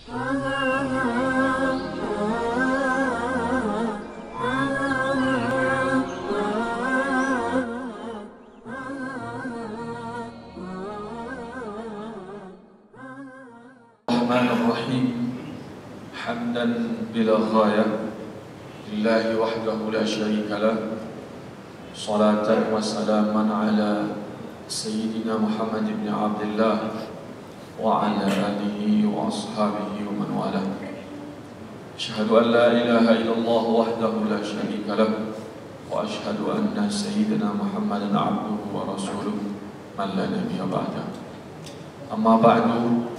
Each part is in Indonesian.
Bismillahirrahmanirrahim. Hamdan bila ghayah lillahi wahdahu la syarika lah. Salatan wa salaman ala Sayyidina Muhammad ibn Abdullah wa ala alihi wa ashabihi wa man walah. Asyhadu an la ilaha illallah wahdahu la syarika lah wa asyhadu anna Sayyidina Muhammadan abduhu wa rasuluh man la nabiyya ba'dah. Amma ba'du.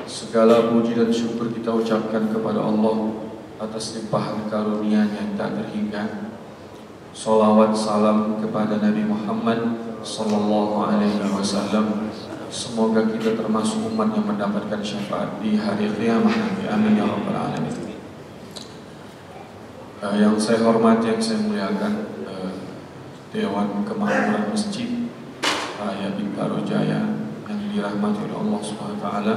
Segala puji dan syukur kita ucapkan kepada Allah atas limpahan karunia-Nya yang tak terhingga. Salawat salam kepada Nabi Muhammad sallallahu alaihi wasallam. Semoga kita termasuk umat yang mendapatkan syafaat di hari kiamat nanti. Amin ya rabbal alamin. Yang saya hormati, yang saya muliakan, Dewan Kemakmuran Masjid Raya Bintaro Jaya yang dirahmati oleh Allah Subhanahu wa taala.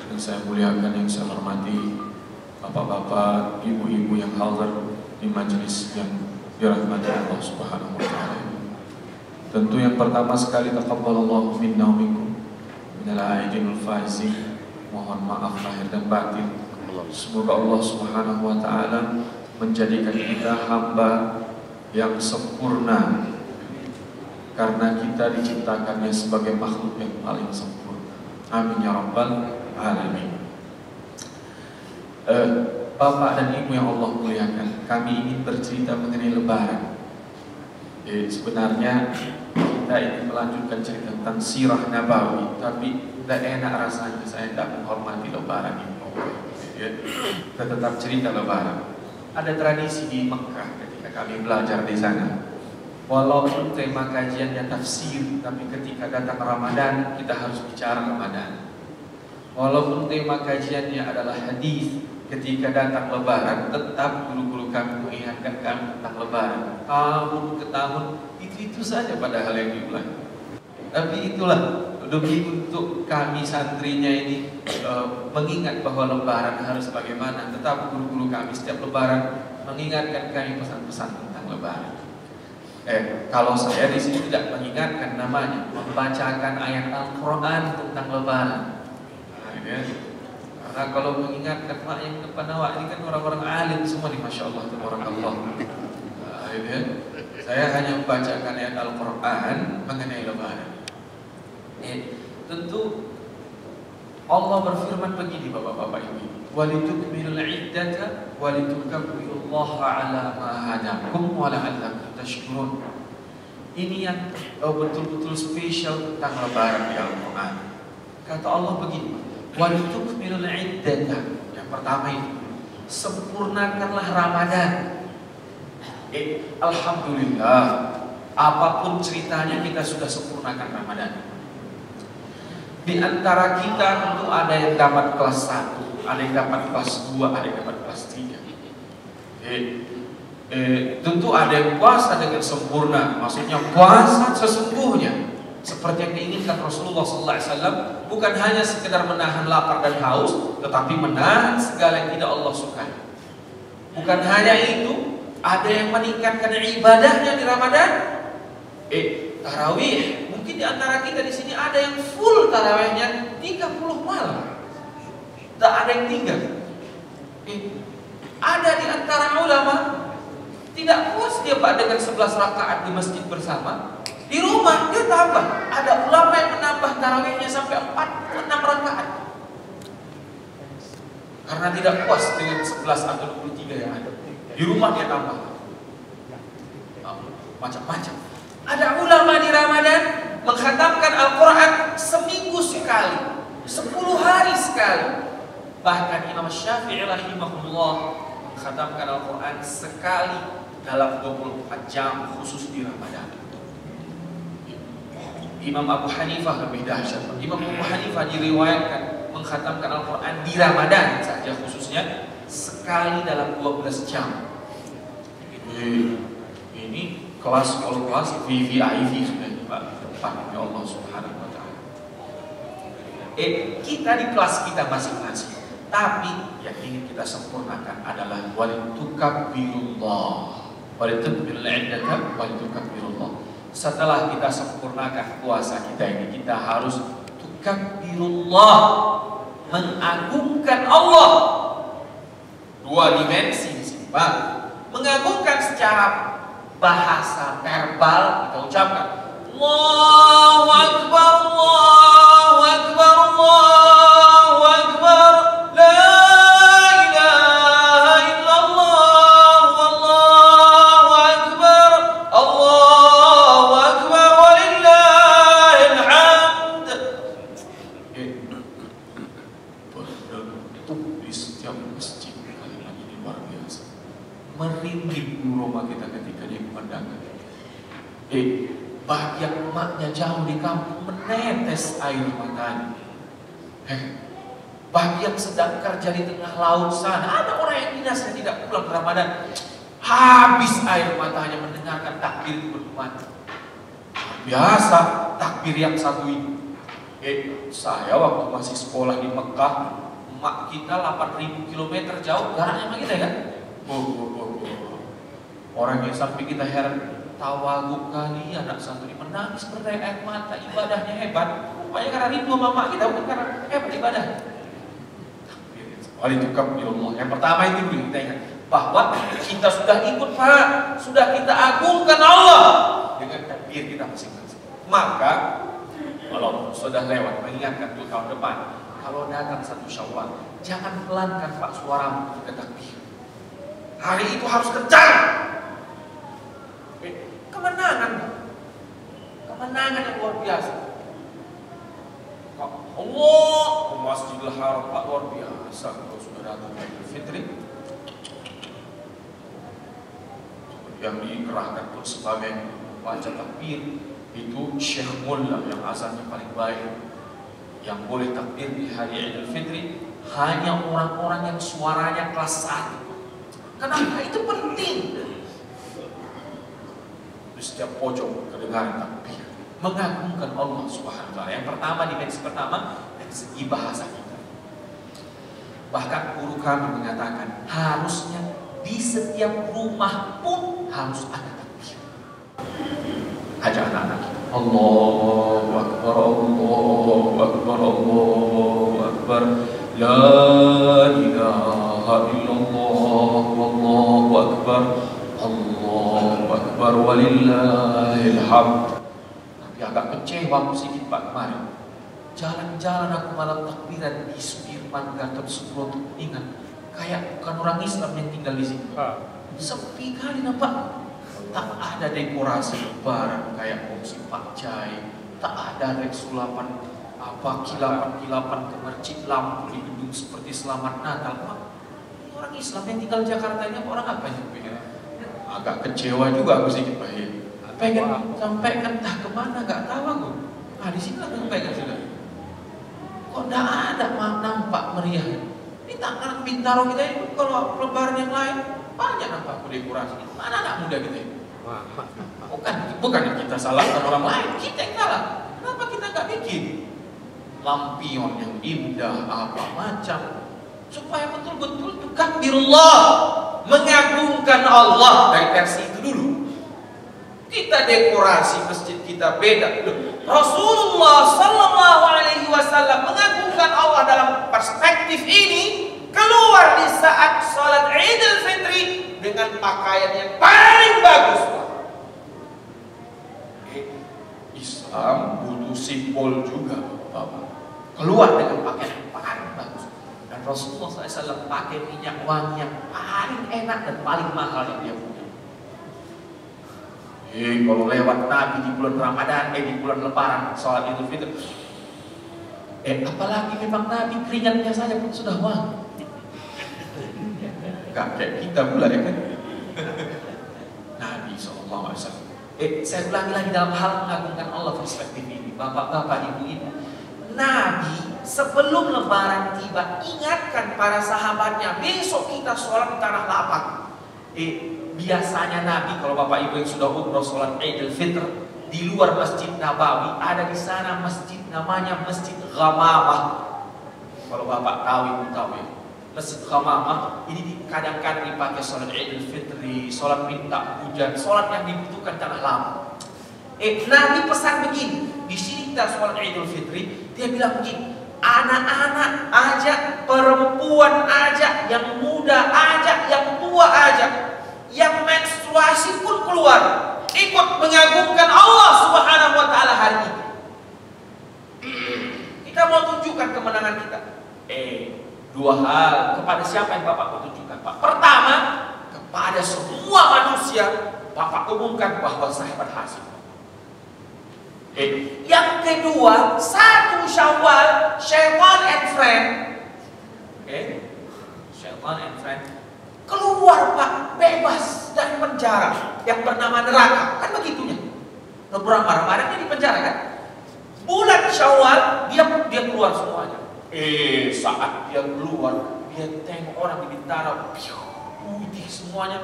Dan saya muliakan, yang saya hormati bapak-bapak, ibu-ibu yang hadir di majelis yang dirahmati Allah Subhanahu wa taala. Tentu yang pertama sekali, taqabbalallahu minna wa minkum minal aidin faizin. Mohon maaf lahir dan batin. Semoga Allah Subhanahu wa taala menjadikan kita hamba yang sempurna, karena kita diciptakannya sebagai makhluk yang paling sempurna. Amin ya rabbal alamin. Bapak dan Ibu yang Allah muliakan, kami ingin bercerita mengenai Lebaran. Sebenarnya kita ingin melanjutkan cerita tentang sirah Nabawi, tapi tidak enak rasanya saya tidak menghormati Lebaran ini. Kita tetap cerita Lebaran. Ada tradisi di Mekah ketika kami belajar di sana. Walaupun tema kajiannya tafsir, tapi ketika datang Ramadan kita harus bicara Ramadan. Walaupun tema kajiannya adalah hadis, ketika datang Lebaran tetap guru-guru kami mengingatkan kami tentang Lebaran. Tahun ke tahun itu saja padahal yang diulang. Tapi itulah demi untuk kami santrinya ini mengingat bahwa Lebaran harus bagaimana. Tetap guru-guru kami setiap Lebaran mengingatkan kami pesan-pesan tentang Lebaran. Kalau saya di sini tidak mengingatkan, namanya membacakan ayat Al-Quran tentang Lebaran. Karena kalau mengingatkan mak yang depan awak ini kan orang-orang alim semua nih, masya Allah, tabarakallah. Saya hanya membacakan ayat Al-Quran mengenai Lebaran. Tentu Allah berfirman begini, bapak-bapak ibu, walitukmilul iddata walitukabbirullaha ala ma hadakum wa la'allakum tashkurun. Ini yang betul-betul spesial tentang Lebaran di Al-Quran. Kata Allah begini, walitukmilul iddata. Yang pertama itu, sempurnakanlah Ramadan. Alhamdulillah, apapun ceritanya kita sudah sempurnakan Ramadan. Di antara kita tentu ada yang dapat kelas 1, ada yang dapat kelas 2, ada yang dapat kelas 3. Tentu ada yang puasa dengan sempurna, maksudnya puasa sesungguhnya seperti yang diinginkan Rasulullah SAW, bukan hanya sekedar menahan lapar dan haus, tetapi menahan segala yang tidak Allah sukai. Bukan hanya itu, ada yang meningkatkan ibadahnya di Ramadan. Tarawih, mungkin di antara kita di sini ada yang full tarawihnya 30 malam. Tak ada yang tinggal. Ada di antara ulama tidak puas dia Pak dengan 11 rakaat di masjid bersama. Di rumah dia tambah. Ada ulama yang menambah tarawihnya sampai 46 rakaat. Karena tidak puas dengan 11 atau 23 yang ada. Di rumah dia tambah. Macam-macam. Ada ulama di Ramadan mengkhatamkan Al-Quran seminggu sekali, 10 hari sekali. Bahkan Imam Syafi'i rahimahullah mengkhatamkan Al-Quran sekali dalam 24 jam khusus di Ramadan. Imam Abu Hanifah lebih dahsyat. Imam Abu Hanifah diriwayatkan mengkhatamkan Al-Quran di Ramadan saja khususnya sekali dalam 12 jam. Ini kelas VVIP sudah Pak, tempatnya Allah Subhanahu wa taala. Kita di kelas kita masing-masing Tapi yang ingin kita sempurnakan adalah walitukabbirullah, walitukbirul indaka walitukabbirullah. Setelah kita sempurnakan puasa kita ini, kita harus tukabbirullah, mengagungkan Allah. Dua dimensi di sini, Pak. Mengagungkan secara bahasa verbal kita ucapkan Allahu Akbar, Allahu Akbar, Allahu Akbar, la ilaha illallah, wallahu akbar, Allahu akbar, walillahil hamd. Bentuk di setiap masjid kalimat ini luar biasa. Merinding rumah kita ketika dia memandangkan. Bagi yang emaknya jauh di kampung menetes air matanya. Bagi yang sedang kerja di tengah laut sana, ada orang yang dinas yang tidak pulang ke Ramadan, habis air matanya mendengarkan takbir itu berkumandang. Biasa takbir yang satu ini. Saya waktu masih sekolah di Mekah, emak kita 8.000 km jauh jaraknya sama kita kan. Orang yang sampai kita heran, tawaguk kali anak santri menangis berdaya air mata, ibadahnya hebat. Rupanya karena rindu mama kita, bukan karena hebat ibadah. Walitukabbirullah. Yang pertama itu dulu kita ingat bahwa kita sudah ikut Pak, sudah kita agungkan Allah dengan takbir kita masing-masing. Maka kalau sudah lewat, mengingatkan tuh tahun depan, kalau datang 1 Syawal, jangan pelankan Pak suaramu ketika takbir. Hari itu harus kencang. Kemenangan, kemenangan yang luar biasa. Allah, Masjidil Haram Pak luar biasa. Kalau sudah datang Idul Fitri, yang dikerahkan pun sebagai baca takbir itu Syekh Mullah yang asalnya paling baik. Yang boleh takbir di hari Idul Fitri hanya orang-orang yang suaranya kelas 1. Kenapa? Itu penting. Di setiap pojok kedengaran takbir, mengagungkan Allah Subhanahu wa taala. Yang pertama, dimensi pertama dari segi bahasa kita. Bahkan guru kami mengatakan harusnya di setiap rumah pun harus ada takbir. Ajak anak-anak kita. Allahu Akbar, Allahu Akbar, Allahu Akbar, la ilaha illallah, wallahu akbar, Allahu akbar, walillahil hamd. Tapi agak kecewa sedikit Pak kemarin. Jalan-jalan aku malam takbiran di Sudirman, Gatot Subroto, ingat kayak bukan orang Islam yang tinggal di sini. Sepi kali nampak. Tak ada dekorasi lebaran kayak fungsi pakcai, tak ada resulapan apa kilapan-kilapan ke masjid, lampu di gedung seperti Selamat Natal. Ini orang Islam yang tinggal di Jakarta ini orang apa yang pengen? Agak kecewa juga aku sedikit Pak. Pengen sampaikan entah kemana nggak tahu aku. Di sini aku sampaikan sudah. Kok tidak ada nampak meriah? Ini tangan Bintaro kita ini kalau lebaran yang lain banyak nampak dekorasi. Mana anak muda kita ini? Bukan kita salahkan orang lain, kita yang salah. Kenapa kita nggak bikin lampion yang indah apa macam supaya betul-betul tukabbirullah, mengagungkan Allah dari versi itu dulu. Kita dekorasi masjid kita beda. Rasulullah Sallallahu Alaihi Wasallam mengagungkan Allah dalam perspektif ini keluar di saat salat Idul Fitri dengan pakaian yang paling bagus. Islam butuh simbol juga, Bapak. Keluar dengan pakaian yang paling bagus. Dan Rasulullah SAW pakai minyak wangi yang paling enak dan paling mahal yang dia punya. Kalau lewat Nabi di bulan Ramadan, di bulan Lebaran, sholat Idul Fitri, apalagi memang Nabi keringatnya saja pun sudah wangi. Gak kayak kita pula ya kan. Nabi SAW. Saya ulangi lagi dalam hal mengagungkan Allah perspektif ini, bapak-bapak, ibu-ibu. Nabi sebelum Lebaran tiba ingatkan para sahabatnya, besok kita sholat di tanah lapang. Biasanya Nabi kalau bapak ibu yang sudah umroh sholat Idul Fitr di luar Masjid Nabawi, ada di sana masjid namanya Masjid Ghamamah. Kalau bapak tahu, ibu tahu ya. Masjid Khamamah ini kadang-kadang dipakai sholat Idul Fitri, sholat minta hujan, sholat yang dibutuhkan tanah lama. Nabi pesan begini, di sini kita sholat Idul Fitri, dia bilang begini, anak-anak aja, perempuan aja, yang muda aja, yang tua aja, yang menstruasi pun keluar, ikut mengagungkan Allah Subhanahu wa Ta'ala hari ini. Kita mau tunjukkan kemenangan kita. Dua hal, kepada siapa yang Bapak mau tunjukkan, Pak? Pertama, kepada semua manusia, Bapak umumkan bahwa saya berhasil. Yang kedua, 1 Syawal, Syaitan and friend, Syaitan and friend keluar, Pak, bebas dari penjara yang bernama neraka, kan begitunya. Beberapa Ramadan di penjara kan. Bulan Syawal dia keluar semuanya. Saat dia keluar, dia tengok orang di bintara, putih semuanya,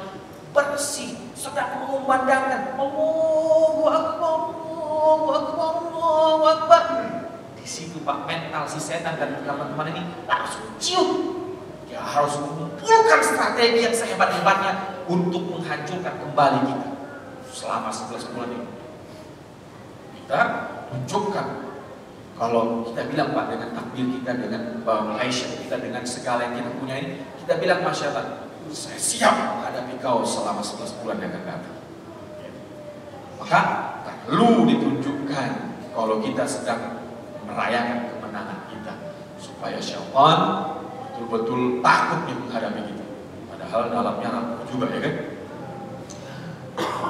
bersih, sedang mengumandangkan Allahu Akbar, Allahu Akbar, Allahu Akbar. Di situ Pak, mental si setan dan teman-teman ini langsung cium. Dia harus mengumpulkan strategi yang sehebat-hebatnya untuk menghancurkan kembali kita selama 11 bulan ini. Kita tunjukkan, kalau kita bilang Pak, dengan takbir kita, dengan passion kita, dengan segala yang kita punya ini, kita bilang masyarakat, saya siap menghadapi kau selama 11 bulan yang akan datang. Maka perlu ditunjukkan kalau kita sedang merayakan kemenangan kita, supaya syaitan betul-betul takut menghadapi kita. Padahal dalamnya rapuh juga, ya kan?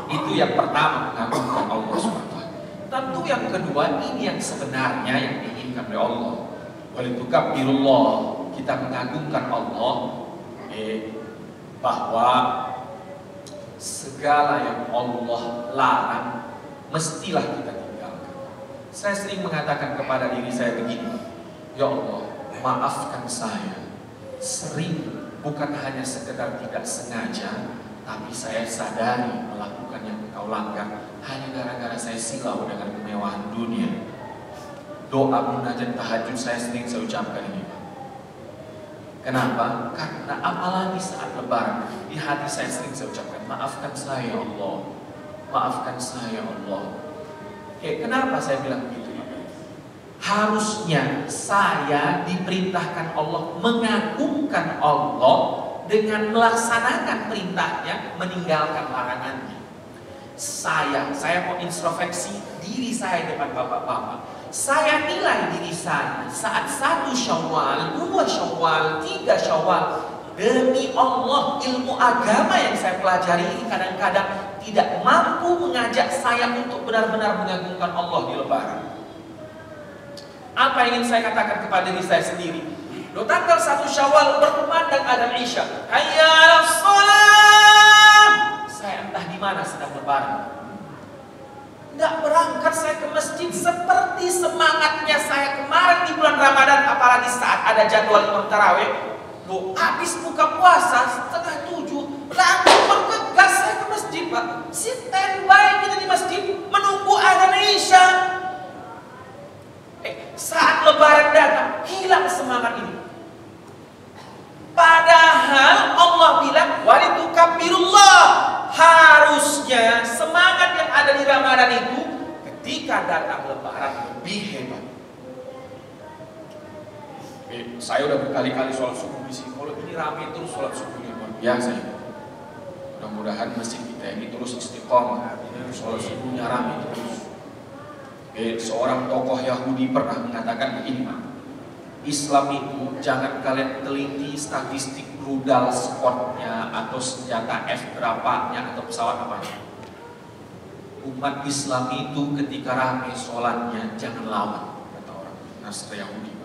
Itu yang pertama, mengagungkan Allah SWT. Tentu yang kedua, ini yang sebenarnya yang diinginkan oleh Allah. Walitukabbirullah, kita mengagungkan Allah, bahwa segala yang Allah larang mestilah kita tinggalkan. Saya sering mengatakan kepada diri saya begini, ya Allah, maafkan saya. Sering, bukan hanya sekedar tidak sengaja, tapi saya sadari melakukan yang Engkau langgar hanya gara-gara saya silau dengan kemewahan dunia. Doa munajat tahajud saya sering saya ucapkan ini, Pak. Kenapa? Karena apalagi saat lebaran, di hati saya sering saya ucapkan, maafkan saya ya Allah, maafkan saya ya Allah. Kenapa saya bilang begitu? Harusnya saya diperintahkan Allah, mengagungkan Allah dengan melaksanakan perintahnya, meninggalkan larangannya. Saya mau introspeksi diri saya depan bapak-bapak. Saya nilai diri saya saat 1 Syawal, 2 Syawal, 3 Syawal, demi Allah, ilmu agama yang saya pelajari ini kadang-kadang tidak mampu mengajak saya untuk benar-benar mengagungkan Allah di lebaran. Apa yang ingin saya katakan kepada diri saya sendiri? Tanggal 1 Syawal berkumandang adzan Isya, hayya 'alas shalah. Saya entah di mana sedang lebaran. Tidak berangkat saya ke masjid seperti semangatnya saya kemarin di bulan Ramadan, apalagi saat ada jadwal imam tarawih. Habis buka puasa setengah 7, langsung bergegas saya ke masjid, Pak. Standby kita di masjid menunggu adzan Isya. Saat lebaran datang, hilang semangat ini. Padahal Allah bilang, walitukabbirullah. Harusnya semangat yang ada di Ramadan itu ketika datang lebaran lebih hebat. Saya udah berkali-kali sholat subuh di sini. Kalau ini ramai terus sholat subuhnya luar biasa ya. Mudah-mudahan masjid kita ini terus istiqomah. Sholat subuhnya ramai terus. Seorang tokoh Yahudi pernah mengatakan begini, Islam itu jangan kalian teliti statistik rudal sportnya atau senjata F berapanya atau pesawat apanya. Umat Islam itu ketika ramai sholatnya jangan lawan, kata orang Nasr Yahudi.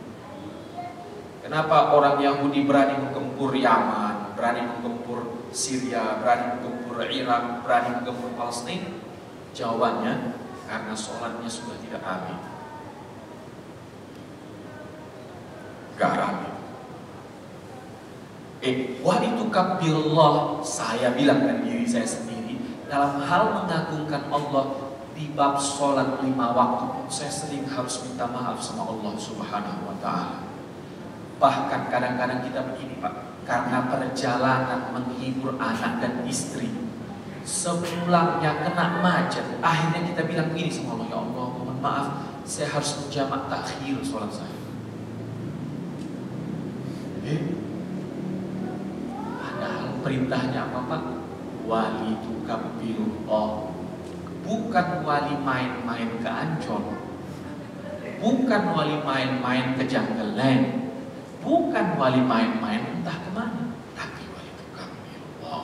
Kenapa orang Yahudi berani menggempur Yaman, berani menggempur Syria, berani menggempur Irak, berani menggempur Palestina? Jawabannya, karena sholatnya sudah tidak ramai. Gak ramai. Walitukabbirullah, saya bilang dari diri saya sendiri, dalam hal mengagungkan Allah di bab sholat 5 waktu, saya sering harus minta maaf sama Allah Subhanahu wa Ta'ala. Bahkan kadang-kadang kita begini Pak, karena perjalanan menghibur anak dan istri, sepulangnya kena macet, akhirnya kita bilang begini sama Allah, ya Allah mohon maaf, saya harus menjamak takhir sholat saya. Padahal perintahnya apa Pak? Wali tukabbirullah, bukan wali main-main ke Ancol, bukan wali main-main ke Janggeleng, bukan wali main-main entah kemana, tapi wali tukabbirullah.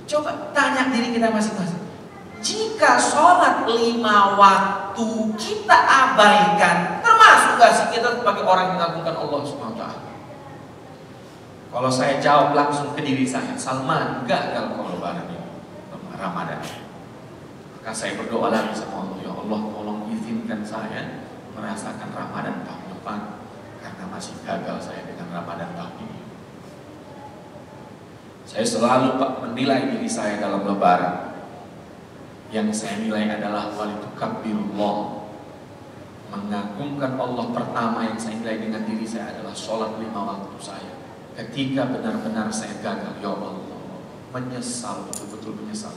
Coba tanya diri kita masing-masing, jika sholat 5 waktu kita abaikan, termasuk gak sih kita sebagai orang yang mengagungkan Allah SWT? Kalau saya jawab langsung ke diri saya, Salman gagal kalau lebaran ini, Ramadan. Maka saya berdoa lagi sama Allah, ya Allah tolong izinkan saya merasakan Ramadan tahun depan, karena masih gagal saya dengan Ramadan tahun ini. Saya selalu Pak menilai diri saya dalam lebaran. Yang saya nilai adalah wali tukabbirullah, mengagungkan Allah. Pertama yang saya nilai dengan diri saya adalah sholat 5 waktu saya. Ketika benar-benar saya gagal, ya Allah, menyesal, betul-betul menyesal.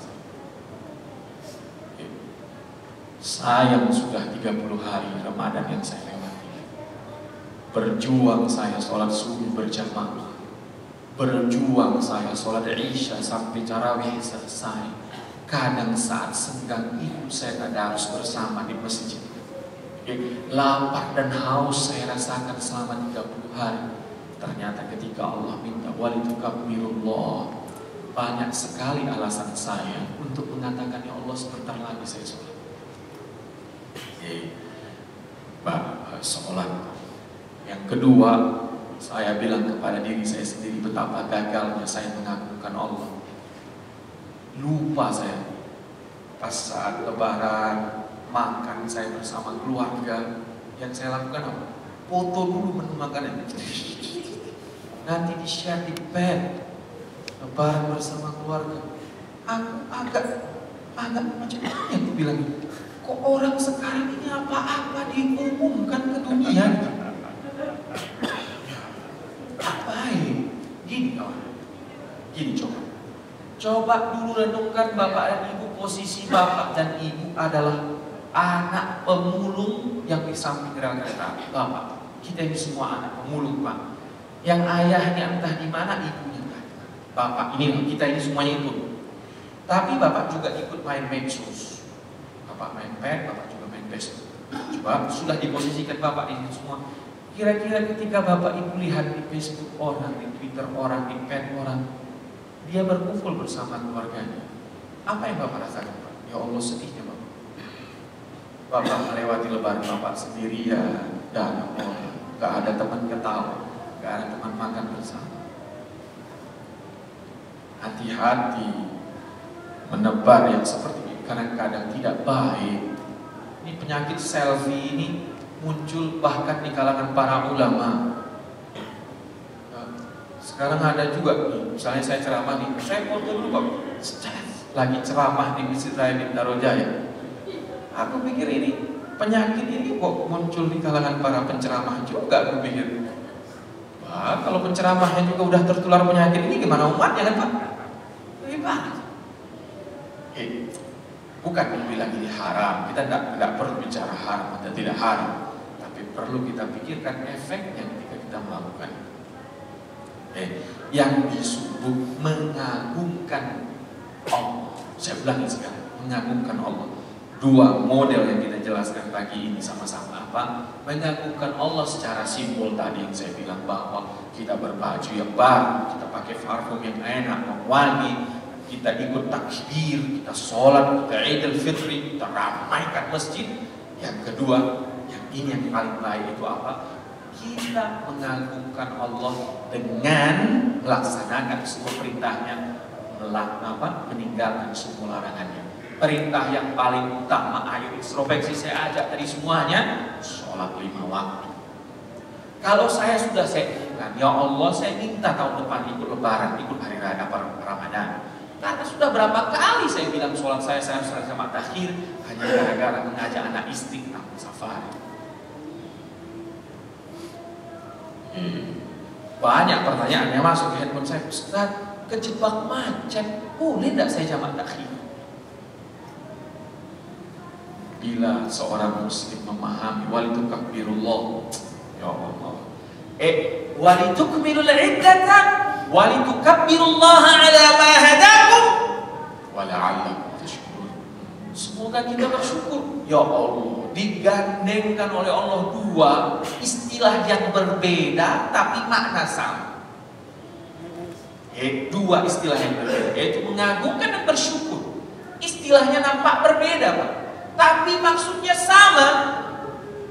Sayang sudah 30 hari Ramadan yang saya lewati. Berjuang saya sholat subuh berjamaah, berjuang saya sholat isya sampai tarawih selesai. Kadang saat senggang itu saya tadarus bersama di masjid. Lapar dan haus saya rasakan selama 30 hari. Ternyata ketika Allah minta wali tukabbirullah, banyak sekali alasan saya untuk mengatakan, ya Allah sebentar lagi saya sholat. Sholat. Yang kedua, saya bilang kepada diri saya sendiri betapa gagalnya saya mengagungkan Allah. Lupa saya pas saat lebaran makan saya bersama keluarga, yang saya lakukan apa? Foto dulu menu makanan, nanti di share di bed lebaran bersama keluarga. Aku agak macam mana aku bilang, kok orang sekarang ini apa-apa diumumkan ke dunia? Baik, gini coba dulu renungkan Bapak dan Ibu, posisi Bapak dan Ibu adalah anak pemulung yang di samping rel kereta. Bapak, kita ini semua anak pemulung Pak, yang ayahnya entah di mana, ibunya entah di mana. Bapak ini, kita ini semuanya ikut. Tapi Bapak juga ikut main medsos. Bapak main pet, Bapak juga main Facebook. Coba sudah diposisikan Bapak ini semua. Kira-kira ketika Bapak Ibu lihat di Facebook orang, di Twitter orang, di pet orang, dia berkumpul bersama keluarganya, apa yang Bapak rasakan Pak? Ya Allah sedihnya Bapak. Bapak melewati lebaran Bapak sendirian, dan gak ada teman ketawa, gak ada teman makan bersama. Hati-hati menebar yang seperti ini, kadang-kadang tidak baik. Ini penyakit selfie ini muncul bahkan di kalangan para ulama. Sekarang ada juga nih, misalnya saya ceramah nih, saya foto dulu Pak, lagi ceramah di Masjid Raya Bintaro Jaya. Aku pikir ini penyakit ini kok muncul di kalangan para penceramah juga, aku pikir. Wah, kalau penceramahnya juga udah tertular penyakit ini, gimana umatnya kan Pak? Gimana? Bukan bilang ini haram, kita tidak perlu bicara haram atau tidak haram, tapi perlu kita pikirkan efeknya ketika kita melakukan. Yang disebut mengagungkan Allah. Saya ulangi sekarang, mengagungkan Allah. Dua model yang kita jelaskan pagi ini sama-sama apa? Mengagungkan Allah secara simbol tadi yang saya bilang, bahwa kita berbaju yang baru, kita pakai parfum yang enak, yang wangi, kita ikut takbir, kita sholat, kita Idul Fitri, kita ramaikan masjid. Yang kedua, yang ini yang paling baik itu apa? Kita mengagungkan Allah dengan melaksanakan semua perintahnya, meninggalkan semua larangannya. Perintah yang paling utama, ayo introspeksi saya ajak tadi semuanya, sholat 5 waktu. Kalau saya ingatkan, ya Allah saya minta tahun depan ikut lebaran, ikut hari raya Ramadan. Karena sudah berapa kali saya bilang sholat saya harus sama takhir, hanya gara-gara mengajak anak istri safari. Banyak pertanyaan yang masuk di handphone saya. Ustaz, kejebak macet, boleh tidak saya jamak takhir? Bila seorang muslim memahami walitukabirullah, ya Allah, walitukmilul iddata walitukabbirullaha ala ma hadakum wala'allakum tashkurun. Semoga kita bersyukur. Ya Allah, digandengkan oleh Allah dua istilah yang berbeda tapi makna sama. Dua istilah yang berbeda, yaitu mengagungkan dan bersyukur. Istilahnya nampak berbeda, Pak, tapi maksudnya sama.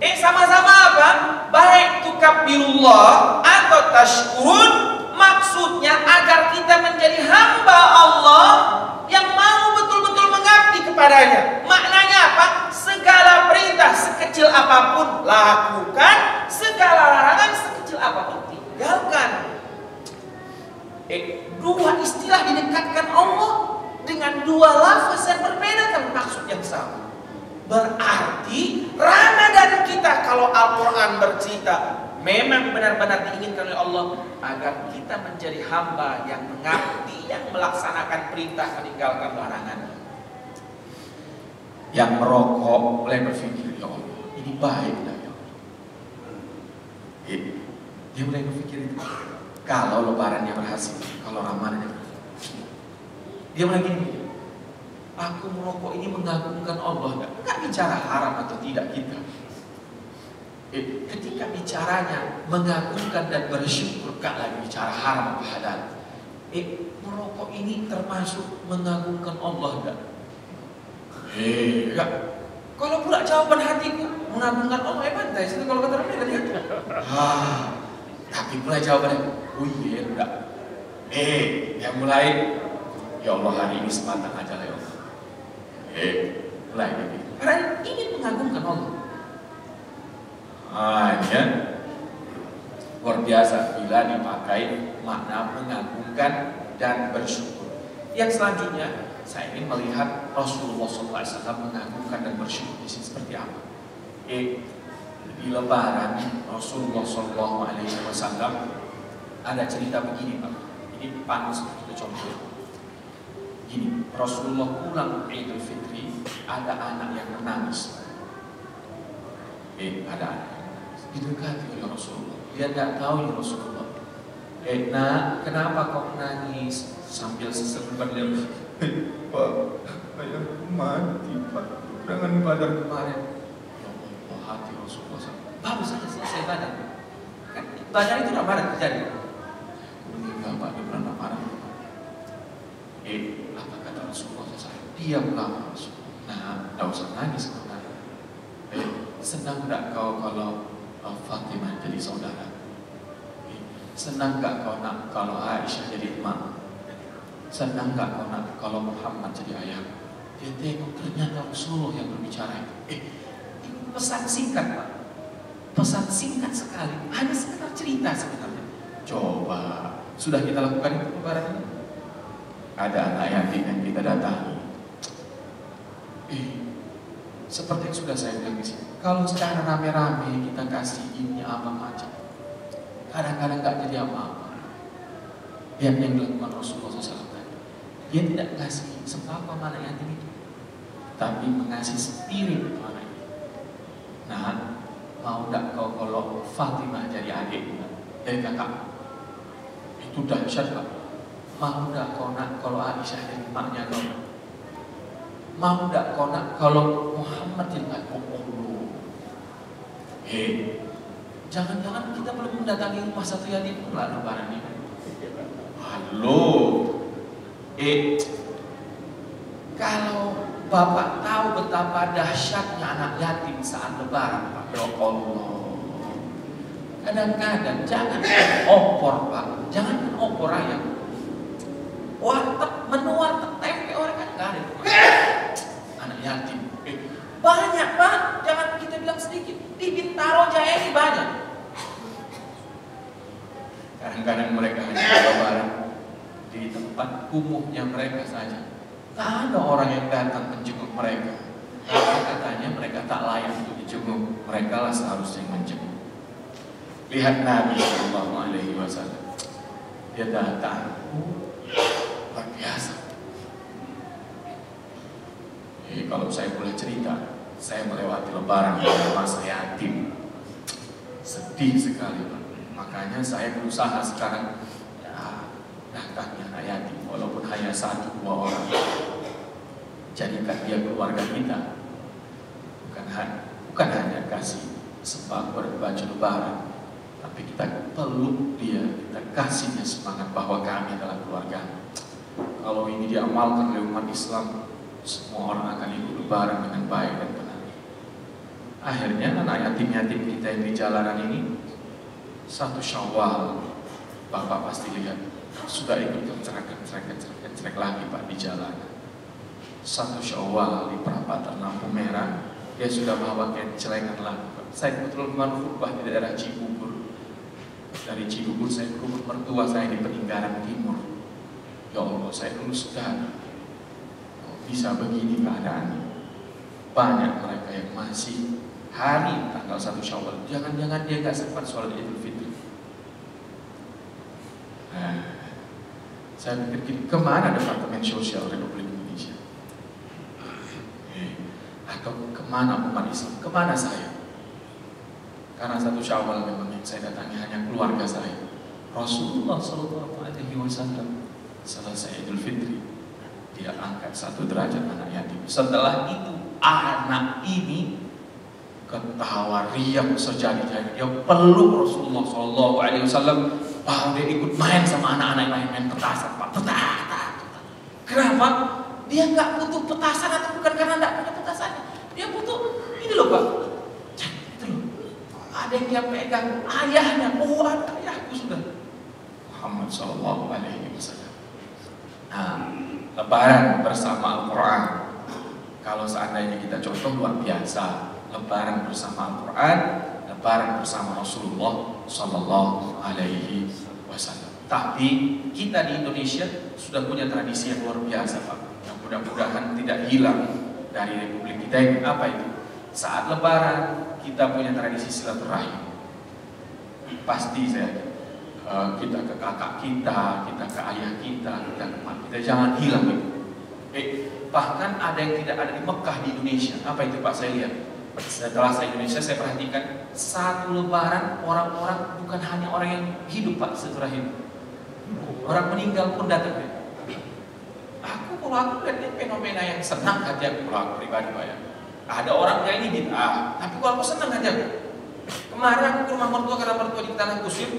Sama-sama apa? Baik tukabbirullah atau tashkurun, maksudnya agar kita menjadi hamba Allah yang mau betul-betul mengabdi kepadanya. Maknanya apa? Segala perintah sekecil apapun lakukan, segala larangan sekecil apapun tinggalkan. Dua istilah didekatkan Allah dengan dua lafaz yang berbeda tapi maksud yang sama. Berarti Ramadan kita, kalau Al-Quran bercerita, memang benar-benar diinginkan oleh Allah agar kita menjadi hamba yang mengabdi, yang melaksanakan perintah, meninggalkan larangan. Yang merokok mulai berpikir, ya Allah, ini baik ya Allah. Dia mulai berpikir itu. Kalau lebarannya berhasil, kalau Ramadannya berhasil, dia mulai gini, aku merokok ini mengagungkan Allah. Enggak bicara haram atau tidak kita. Ketika bicaranya mengagungkan dan bersyukur, enggak lagi bicara haram atau halal. Merokok ini termasuk mengagungkan Allah enggak? Enggak. Kalau pula jawaban hatiku mengagungkan Allah, bantai situ kalau kata Nabi tadi. Tapi mulai jawabannya, oh iya enggak. Yang mulai, ya Allah hari ini sematang aja lah ya Allah. Mulai gitu. Karena ingin mengagungkan Allah. Ya. Luar biasa bila dipakai makna mengagungkan dan bersyukur. Yang selanjutnya, saya ingin melihat Rasulullah SAW mengagungkan dan bersyukur di sini seperti apa. Di Lebaran Rasulullah SAW ada cerita begini, Pak. Ini panas kita contoh. Gini, Rasulullah pulang Idul Fitri, ada anak yang menangis. Ada anak yang menangis. Didekati oleh Rasulullah. Dia tidak tahu ya Rasulullah. Nak, kenapa kau menangis? Sambil seserupan dia, Pak, ayahku mati, Pak. Dengan Badar kemarin. Ya Allah, hati Rasulullah. Baru saja selesai Badar. Kan Badar itu Ramadan terjadi. Meninggal Pak di bulan Ramadan. Apa kata Rasulullah SAW? Diamlah Rasulullah. Nah, tidak usah nangis karena senang tidak kau kalau Fatimah jadi saudara? Senang tidak kau nak kalau Aisyah jadi emak? Senang tidak kau nak kalau Muhammad jadi ayah? Dia tengok ternyata Rasulullah yang berbicara itu. Ini pesan singkat, Pak. Pesan singkat sekali. Hanya sekedar cerita sebenarnya. Coba, sudah kita lakukan itu lebaran ini? Ada anak yatim yang kita datangi. Seperti yang sudah saya bilang di sini. Kalau secara rame-rame kita kasih ini apa macam, kadang-kadang nggak jadi apa-apa. Yang dilakukan Rasulullah SAW tadi, dia tidak kasih sembako mana yatim itu, tapi mengasih spirit mana itu. Nah, mau tidak kau kalau Fatimah jadi adiknya, dari kakak, itu dahsyat Pak. Mau tidak kau nak kalau Aisyah jadi emaknya kau? Mau tidak kau nak kalau Muhammad jadi kakak? Jangan-jangan kita belum mendatangi rumah satu yatim pula lebaran ini. Halo. Kalau Bapak tahu betapa dahsyatnya anak yatim saat lebaran, Pak. Ya Allah. Kadang-kadang jangan opor, Pak. Jangan opor ayam. Warteg, menu warteg tempe orang kan nggak ada. Anak yatim. Banyak Pak, jangan kita bilang sedikit. Di Bintaro Jaya ini banyak. Kadang-kadang mereka hanya lebaran di tempat kumuhnya mereka saja. Tak ada orang yang datang menjenguk mereka. Karena katanya mereka tak layak untuk dijenguk. Mereka lah seharusnya yang menjenguk. Lihat Nabi Sallallahu Alaihi Wasallam, dia datang, luar biasa. Kalau saya boleh cerita, saya melewati Lebaran di masa yatim, sedih sekali Pak. Makanya saya berusaha sekarang ya, datangi anak yatim, walaupun hanya 1-2 orang, jadikan dia keluarga kita. Bukan hanya kasih sembako dan baju Lebaran, tapi kita peluk dia, kita kasihnya semangat bahwa kami adalah keluarga. Kalau ini diamalkan oleh umat Islam, semua orang akan ikut Lebaran dengan baik dan benar. Akhirnya anak yatim-yatim kita yang di jalanan ini, 1 Syawal, Bapak pasti lihat sudah ikut cerek lagi Pak di jalanan. 1 Syawal di perapatan lampu merah, dia sudah bawa celengan lagi Pak. Saya kebetulan kemarin khutbah di daerah Cibubur. Dari Cibubur saya ke rumah mertua saya di Peninggalan Timur. Ya Allah, saya dulu sudah bisa begini keadaannya. Banyak mereka yang masih hari tanggal 1 Syawal, jangan-jangan dia gak sempat sholat Idul Fitri. Saya pikir gini, kemana Departemen Sosial Republik Indonesia? Atau kemana umat Islam? Kemana saya? Karena 1 Syawal memang yang saya datangi hanya keluarga saya. Rasulullah SAW selesai Idul Fitri, dia angkat 1 derajat anak yatim. Setelah itu anak ini ketawa riang sejadi-jadi, dia peluk Rasulullah SAW, bahwa dia ikut main sama anak-anak yang main petasan Pak. Kenapa? Dia nggak butuh petasan, atau bukan karena nggak punya petasannya, dia butuh ini loh Pak, itu loh, ada yang dia pegang ayahnya. Oh, ada ayahku sudah, Muhammad SAW. Nah, Lebaran bersama Al-Quran, kalau seandainya kita contoh luar biasa, Lebaran bersama Al-Quran, Lebaran bersama Rasulullah Sallallahu Alaihi Wasallam. Tapi kita di Indonesia sudah punya tradisi yang luar biasa Pak, yang mudah-mudahan tidak hilang dari Republik kita ini. Apa itu? Saat Lebaran kita punya tradisi silaturahim. Pasti saya kita ke kakak kita ke ayah kita ke emak kita, jangan hilang itu. Bahkan ada yang tidak ada di Mekah di Indonesia. Apa itu Pak? Saya lihat setelah saya Indonesia, saya perhatikan 1 Lebaran orang-orang, bukan hanya orang yang hidup Pak silaturahim, orang meninggal pun datang. Kalau aku lihat ini fenomena yang senang hati aku, kalau aku pribadi Pak ya. Ada orang yang ini bid'ah, tapi kalau aku senang hati aku. Kemarin aku ke rumah mertua karena mertua di Tanah Kusir,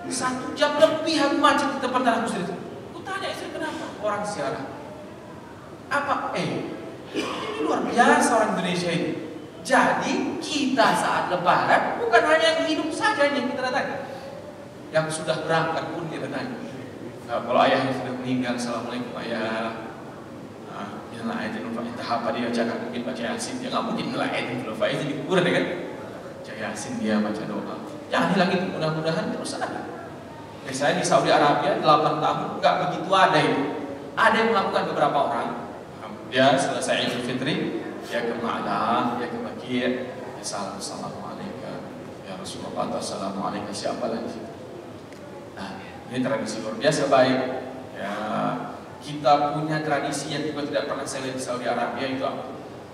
1 jam lebih aku macet di tempat Tanah Kusir itu. Aku tanya istri, kenapa? Orang siaran. Apa? Ini luar biasa orang Indonesia ini. Jadi kita saat Lebaran bukan hanya yang hidup saja yang kita datang, yang sudah berangkat pun kita datang. Kalau ayahnya sudah meninggal, assalamualaikum ayah. Inilah ayatul faidah, apa dia jangan mungkin baca Yasin, dia nggak mungkin nilai ayatul faidah di kuburan kan? Baca Yasin, dia baca doa. Jangan hilang itu, mudah-mudahan terus ada. Saya di Saudi Arabia 8 tahun nggak begitu ada itu. Ada yang melakukan beberapa orang. Dia selesai Idul Fitri, dia ke Ma'lah, dia ke Baqi', dia assalamualaikum ya Rasulullah, assalamualaikum, siapa lagi? Nah, ini tradisi luar biasa baik. Ya, kita punya tradisi yang juga tidak pernah saya lihat di Saudi Arabia, itu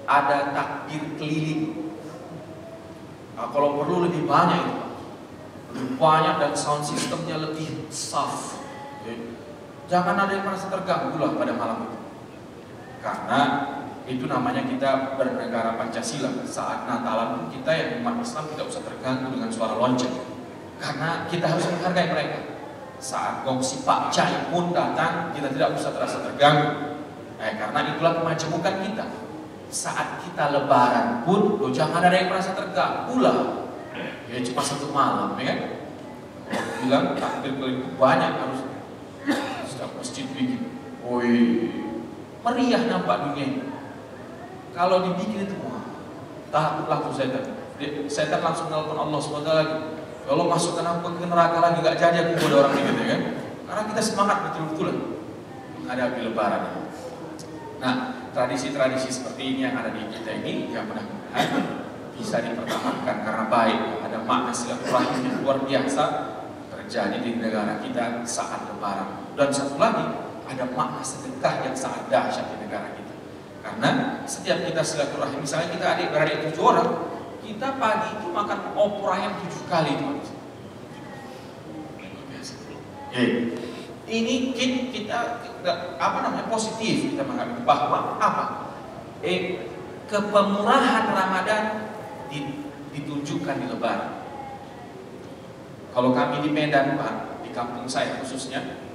ada takbir keliling. Nah, kalau perlu lebih banyak itu, lebih banyak dan sound sistemnya lebih soft. Jangan ada yang merasa terganggu lah pada malam itu. Karena itu namanya kita bernegara Pancasila. Saat Natalan pun kita yang umat Islam tidak usah terganggu dengan suara lonceng, karena kita harus menghargai mereka. Saat gongsi Pak Cai pun datang, kita tidak usah terasa terganggu. Karena itulah kemajemukan kita. Saat kita Lebaran pun, jangan ada yang merasa terganggu lah. Ya cuma 1 malam, ya kan? Bilang takbir banyak harus setiap masjid bikin. Meriah nampak dunia ini. Kalau dibikin itu, takutlah tuh setan. Setan langsung nelpon Allah SWT lagi. Ya Allah, masukkan aku ke neraka lagi, gak jadi aku kepada orang ini, ya kan? Karena kita semangat betul-betul menghadapi Lebaran. Nah, tradisi-tradisi seperti ini yang ada di kita ini, yang mudah-mudahan bisa dipertahankan karena baik. Ada makna silaturahim yang luar biasa terjadi di negara kita saat Lebaran. Dan satu lagi, ada makna sedekah yang sangat dahsyat di negara kita. Karena setiap kita silaturahim, misalnya kita adik-beradik 7 orang, kita pagi itu makan opor ayam 7 kali itu. Ini kita apa namanya, positif kita menganggap bahwa apa? Kepemurahan Ramadan ditunjukkan di Lebaran. Kalau kami di Medan, Pak, di kampung saya khususnya,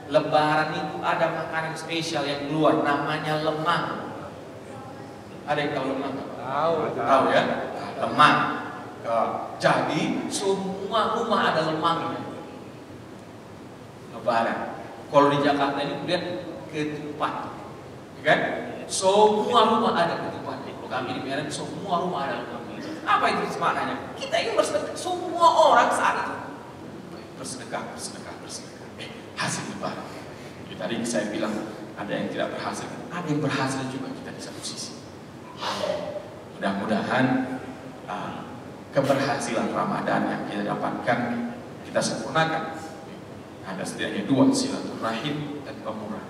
Lebaran itu ada makanan spesial yang keluar, namanya lemang. Ada yang tahu lemang? Tahu ya? Lemang. Jadi semua rumah ada lemangnya. Lebaran. Kalau di Jakarta ini kemudian ketupat, kan? Semua rumah ada ketupat. Kalau kami di Medan semua rumah ada lemang. Apa itu maknanya? Kita ingin bersedekah. Semua orang saat itu bersedekah. Hasil Lebaran. Tadi saya bilang ada yang tidak berhasil, ada yang berhasil juga kita di satu sisi. Mudah-mudahan keberhasilan Ramadan yang kita dapatkan kita sempurnakan. Ada setidaknya 2, silaturahim dan pemurah.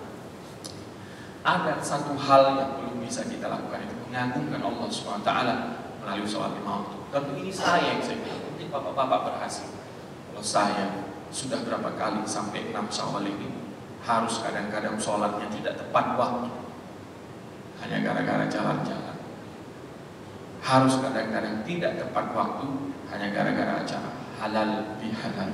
Ada satu hal yang belum bisa kita lakukan, itu mengagungkan Allah SWT melalui sholat 5 waktu. Dan ini saya yang saya bilang, mungkin bapak-bapak berhasil. Kalau saya sudah berapa kali sampai 6 Syawal ini harus kadang-kadang sholatnya tidak tepat waktu, hanya gara-gara jalan-jalan. Harus kadang-kadang tidak tepat waktu, hanya gara-gara acara halal bihalal.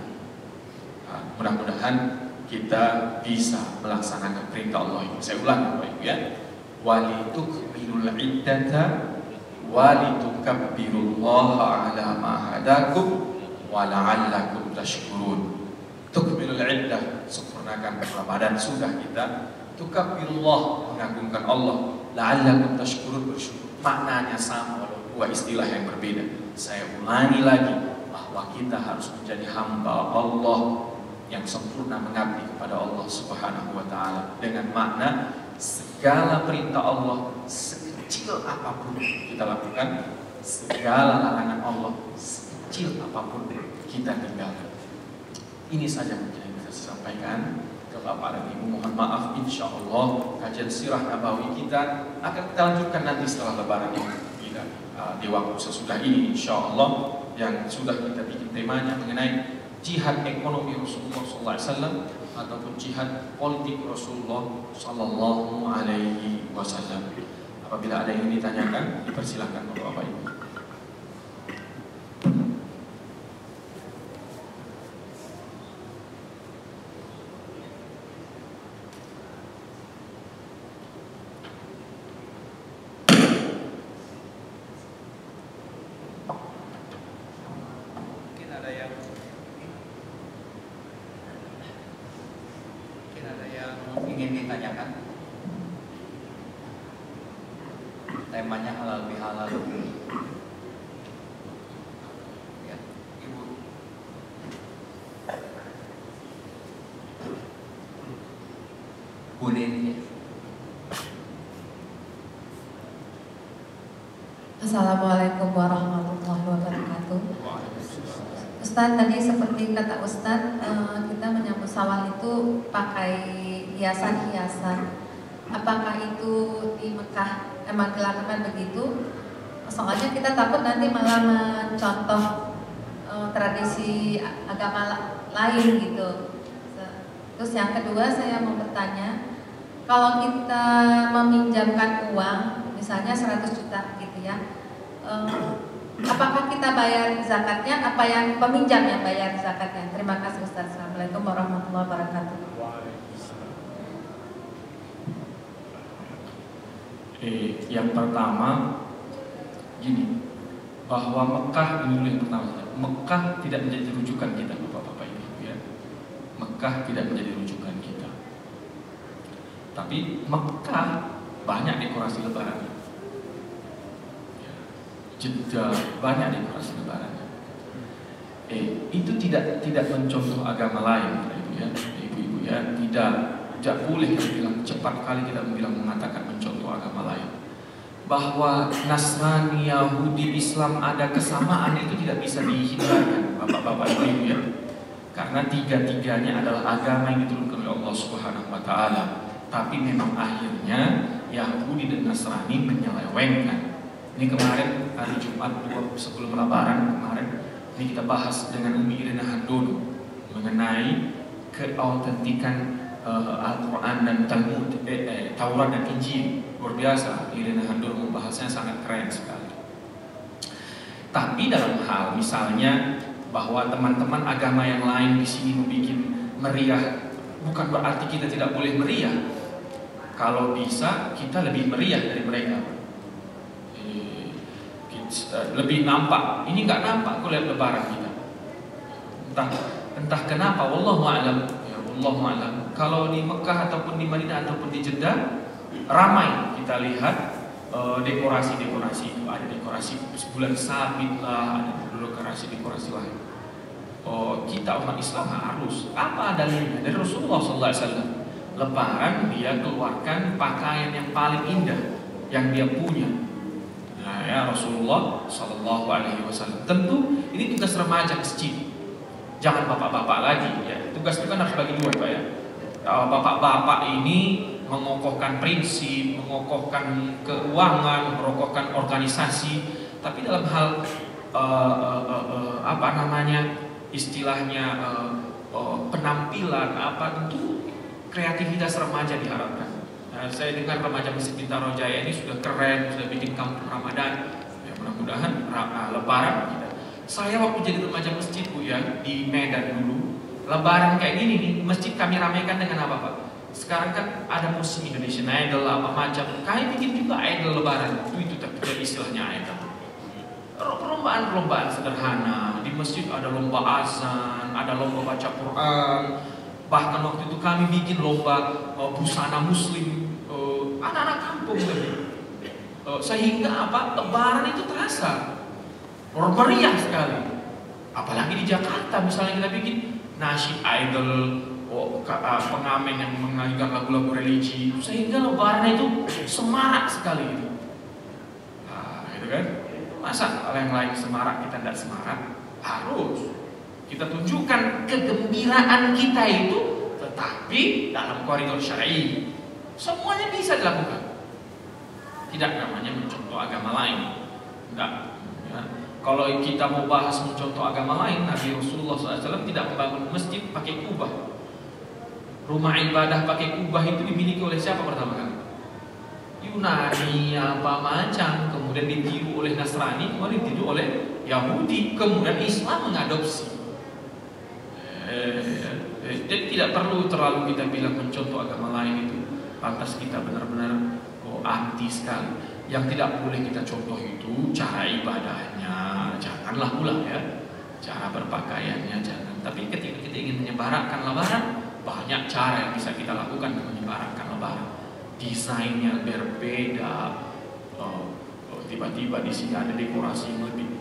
Mudah-mudahan kita bisa melaksanakan perintah Allah ini. Saya ulang Bapak Ibu ya. Walitukmilul iddata walitukabbirullaha ala ma hadakum wa la'allakum tashkurun. Tukmilul iddah, sempurnakan Ramadan sudah kita. Tukabbirullah, mengagungkan Allah. La'allakum tashkurun, bersyukur. Maknanya sama walau 2 istilah yang berbeda. Saya ulangi lagi bahwa kita harus menjadi hamba Allah yang sempurna mengabdi kepada Allah Subhanahu wa taala dengan makna segala perintah Allah sekecil apapun kita lakukan, segala larangan Allah sekecil apapun kita tinggalkan. Ini saja mungkin yang bisa saya sampaikan ke Bapak dan Ibu. Mohon maaf, insya Allah kajian sirah nabawi kita akan kita lanjutkan nanti setelah Lebaran ini di waktu sesudah ini, insya Allah, yang sudah kita bikin temanya mengenai jihad ekonomi Rasulullah SAW ataupun jihad politik Rasulullah SAW. Apabila ada yang ditanyakan, dipersilakan Bapak Ibu. Ingin ditanyakan, temanya halal bihalal ya, Ibu. Boleh ya. Assalamualaikum warahmatullahi wabarakatuh. Ustaz, tadi seperti kata Ustaz, kita menyambut Syawal itu pakai hiasan-hiasan. Apakah itu di Mekah emang dilakukan begitu? Soalnya kita takut nanti malah mencontoh tradisi agama lain gitu. Terus yang kedua saya mau bertanya, kalau kita meminjamkan uang, misalnya 100 juta gitu ya, apakah kita bayar zakatnya? Apa yang peminjam yang bayar zakatnya? Terima kasih Ustaz. Assalamualaikum warahmatullahi wabarakatuh. Yang pertama gini, bahwa Mekah ini dulu yang pertama saja. Mekah tidak menjadi rujukan kita, Bapak-bapak Ibu ya. Mekah tidak menjadi rujukan kita. Tapi Mekah banyak dekorasi Lebaran. Jeddah banyak dekorasi Lebaran. Itu tidak mencontoh agama lain, Ibu ya, Ibu-ibu ya. Tidak boleh kita bilang cepat kali kita mengatakan mencontoh agama lain. bahwa Nasrani, Yahudi, Islam ada kesamaan itu tidak bisa dihindarkan, bapak-bapak ibu ya. Karena tiga-tiganya adalah agama yang diturunkan oleh Allah Subhanahu wa taala. Tapi memang akhirnya Yahudi dan Nasrani menyelewengkan. Ini kemarin hari Jumat sebelum Lebaran kemarin ini kita bahas dengan Umi Irina Handono mengenai keautentikan Al-Quran dan Talmud, Taurat dan Injil. Luar biasa, Irina Handono membahasnya sangat keren sekali. Tapi dalam hal misalnya bahwa teman-teman agama yang lain di sini membuat meriah, bukan berarti kita tidak boleh meriah. Kalau bisa kita lebih meriah dari mereka, lebih nampak. Ini nggak nampak kalau lihat Lebaran kita. Entah kenapa, wallahu a'lam. Ya, wallahu a'lam. Kalau di Mekah ataupun di Madinah ataupun di Jeddah ramai kita lihat dekorasi-dekorasi itu. Ada dekorasi bulan sabit lah, ada dekorasi lain. Kita umat Islam harus apa dalilnya? Dari Rasulullah SAW. Lebaran dia keluarkan pakaian yang paling indah yang dia punya. Nah, ya Rasulullah SAW. Tentu ini tugas remaja masjid. Jangan bapak-bapak lagi ya. Tugas itu kan harus bagi dua Pak ya. Bapak-bapak ini mengokohkan prinsip, mengokohkan keuangan, mengokohkan organisasi, tapi dalam hal istilahnya penampilan tentu kreativitas remaja diharapkan. Saya dengar remaja Masjid Bintaro Jaya ini sudah keren, sudah bikin kampung Ramadan. Ya, mudah-mudahan Lebaran kita. Saya waktu jadi remaja masjid Bu ya di Medan dulu, Lebaran kayak gini nih, masjid kami ramaikan dengan apa Pak? Sekarang kan ada musim Indonesian Idol apa macam. Kami bikin juga idol Lebaran. Itu istilahnya idol. Perlombaan sederhana. Di masjid ada lomba azan, ada lomba baca Quran. Bahkan waktu itu kami bikin lomba busana muslim, anak-anak kampung sehingga Lebaran itu terasa meriah sekali. Apalagi di Jakarta misalnya kita bikin nasyid idol, pengamen yang menyanyikan lagu-lagu religi, sehingga Lebaran itu semarak sekali itu. Nah, gitu kan? Masa kalau yang lain semarak kita tidak semarak? Harus kita tunjukkan kegembiraan kita itu, tetapi dalam koridor syar'i. Semuanya bisa dilakukan. Tidak namanya mencontoh agama lain. Enggak. Ya. Kalau kita mau bahas mencontoh agama lain, Nabi Rasulullah SAW tidak membangun masjid pakai kubah. Rumah ibadah pakai kubah itu dimiliki oleh siapa pertama kali? Yunani apa macam, kemudian ditiru oleh Nasrani, kemudian ditiru oleh Yahudi, kemudian Islam mengadopsi. Jadi tidak perlu terlalu kita bilang mencontoh agama lain itu pantas kita benar-benar anti sekali. Yang tidak boleh kita contoh itu cara ibadahnya, janganlah pula ya. Cara berpakaiannya jangan. Tapi ketika kita ingin menyemarakkan Lebaran, banyak cara yang bisa kita lakukan untuk menyemarakkan Lebaran. Desainnya berbeda. Tiba-tiba di sini ada dekorasi yang lebih.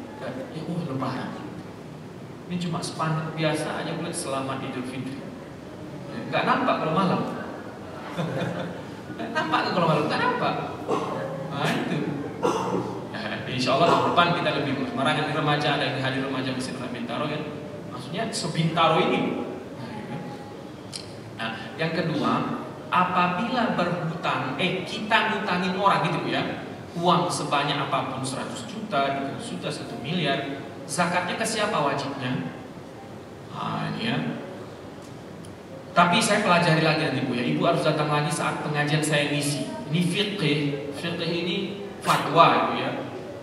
Lebaran. Ini cuma spanduk biasa aja buat selamat Idul Fitri. Gak nampak kalau malam. Gak nampak kalau malam, gak nampak. Nah itu. Insya Allah tahun depan kita lebih merangi remaja, ada yang hadir remaja Masjid Bintaro ya. Maksudnya sebintaro ini. Nah, yang kedua, apabila berhutang, kita ngutangin orang gitu ya, uang sebanyak apapun 100 juta, 300 juta, 1 miliar, zakatnya ke siapa wajibnya? Ini ya. Tapi saya pelajari lagi nanti Bu ya. Ibu harus datang lagi saat pengajian saya ngisi. Ini fiqh ini fatwa itu ya.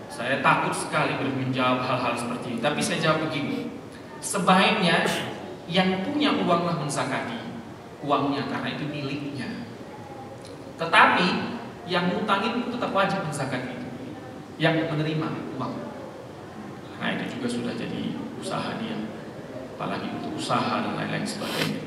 Saya takut sekali menjawab hal-hal seperti ini. Tapi saya jawab begini. Sebaiknya yang punya uanglah menzakati uangnya karena itu miliknya. Tetapi yang ngutangin itu tetap wajib menzakati itu. Yang menerima uang. Nah itu juga sudah jadi usaha dia. Apalagi untuk usaha dan lain-lain sebagainya.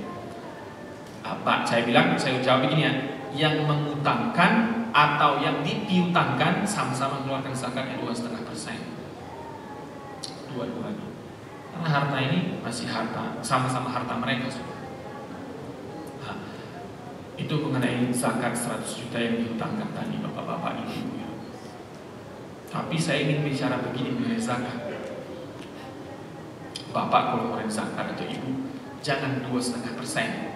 Saya jawab begini ya. Yang mengutangkan atau yang dipiutangkan sama-sama mengeluarkan zakatnya 2,5%. Dua-duanya. Karena harta ini masih harta, sama-sama harta mereka sudah. Nah, itu mengenai zakat 100 juta yang diutangkan tadi bapak-bapak ibu ya. Tapi saya ingin bicara begini mengenai zakat. Bapak kalau ngeluarin zakat atau ibu, jangan 2,5%.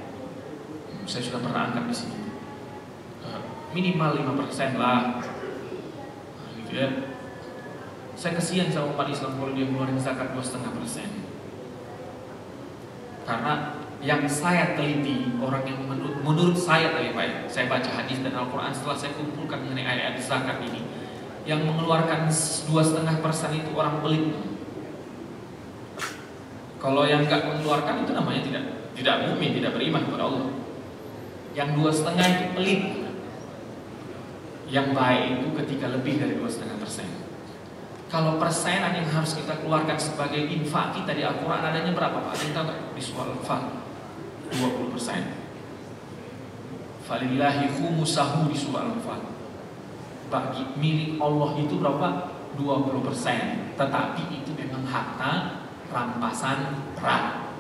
Saya sudah pernah angkat di sini. Minimal 5% lah. Gitu ya. Saya kasihan sama umat Islam kalau dia ngeluarin zakat 2,5%. Karena yang saya teliti, orang yang menurut saya tadi Pak, saya baca hadis dan Al-Quran setelah saya kumpulkan mengenai ayat zakat ini, yang mengeluarkan 2,5% itu orang pelit. Kalau yang nggak mengeluarkan itu namanya tidak mukmin, tidak beriman kepada Allah. Yang 2,5% itu pelit. Yang baik itu ketika lebih dari 2,5%. Kalau persenan yang harus kita keluarkan sebagai infak kita di Al-Quran adanya berapa Pak? Ada yang tahu nggak? Di surah Al-Fal 20%. Falillahi khumusahu di surah Al-Fal. Bagi milik Allah itu berapa? 20%. Tetapi itu memang harta rampasan perang.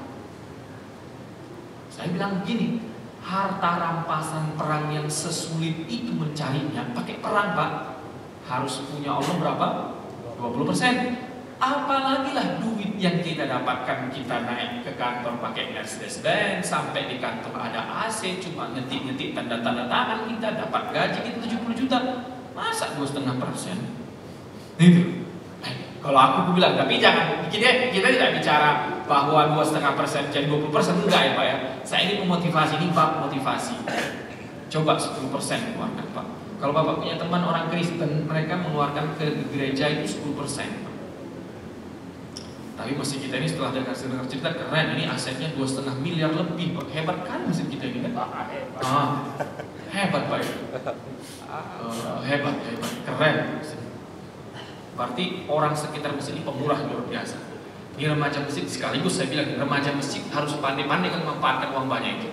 Saya bilang begini, harta rampasan perang yang sesulit itu mencarinya pakai perang Pak, harus punya Allah berapa? 20%. Apalagi lah duit yang kita dapatkan, kita naik ke kantor pakai Mercedes-Benz, sampai di kantor ada AC, cuma ngetik-ngetik tanda-tanda tangan, kita dapat gaji kita 70 juta. Masa 2,5%? Itu. Kalau aku bilang, tapi jangan kita tidak bicara bahwa 2,5% jadi 20%, enggak ya Pak ya. Saya ingin memotivasi, ini Pak motivasi. Coba 10% keluarkan Pak. Kalau Bapak punya teman orang Kristen, mereka mengeluarkan ke gereja itu 10%. Tapi masjid kita ini setelah dengar cerita keren, ini asetnya 2,5 miliar lebih Pak. Hebat kan masjid kita ini kan? Hebat Pak. Hebat, keren. Berarti orang sekitar masjid ini pemurah luar biasa. Ini remaja masjid, sekaligus saya bilang remaja masjid harus pandai-pandai kan memanfaatkan uang banyak itu.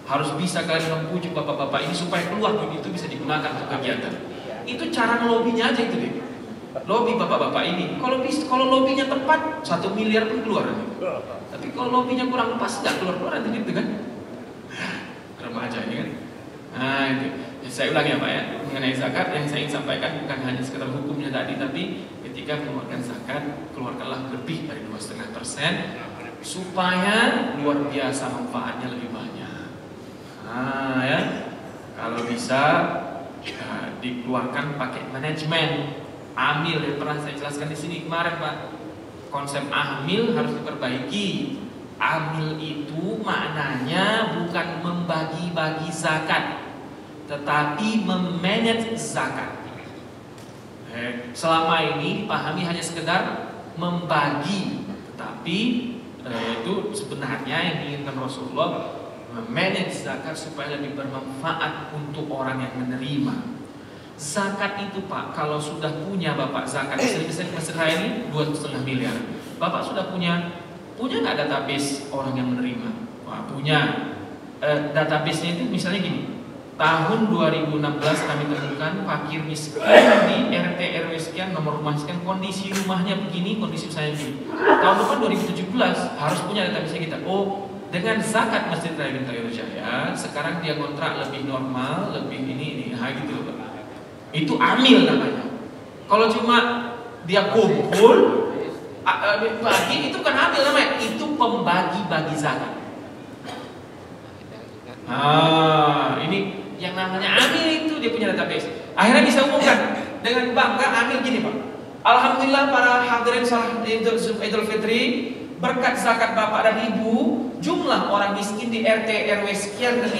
Harus bisa kalian mempujuk bapak-bapak ini supaya keluar duit itu bisa digunakan untuk kegiatan. Itu cara ngelobinya aja itu deh. Lobby bapak-bapak ini. Kalau lobbynya tepat 1 miliar pun keluar. Tapi kalau lobbynya kurang pas nggak keluar nanti gitu kan. Remaja ini kan. Nah itu. Saya ulangi ya Pak ya, mengenai zakat yang saya ingin sampaikan bukan hanya sekedar hukumnya tadi, tapi ketika mengeluarkan zakat, keluarkanlah lebih dari 2,5% supaya luar biasa manfaatnya lebih banyak. Nah ya, kalau bisa dikeluarkan pakai manajemen amil yang pernah saya jelaskan di sini kemarin Pak. Konsep amil harus diperbaiki. Amil itu maknanya bukan membagi-bagi zakat, tetapi memanage zakat. Selama ini dipahami hanya sekedar membagi, tetapi itu sebenarnya yang diinginkan Rasulullah memanage zakat supaya lebih bermanfaat untuk orang yang menerima. Zakat itu Pak, kalau sudah punya Bapak zakat, misalnya Masjid Raya ini 2,5 miliar. Bapak sudah punya nggak database orang yang menerima? Wah, punya. Database-nya itu misalnya gini. Tahun 2016 kami temukan fakir miskin di RT RW sekian, nomor rumah sekian, kondisi rumahnya begini, kondisi saya begini. Tahun depan 2017 harus punya database kita. Oh, dengan zakat Masjid Raya Bintaro Jaya, sekarang dia kontrak lebih normal, lebih ini, gitu Pak. Itu amil namanya. Kalau cuma dia kumpul bagi, itu bukan amil namanya, itu pembagi-bagi zakat. Nah, ini yang namanya amil itu dia punya database. Akhirnya bisa umumkan dengan bangga amil gini Pak. Alhamdulillah para hadirin salat Idul Fitri, berkat zakat Bapak dan Ibu, jumlah orang miskin di RT RW sekian dan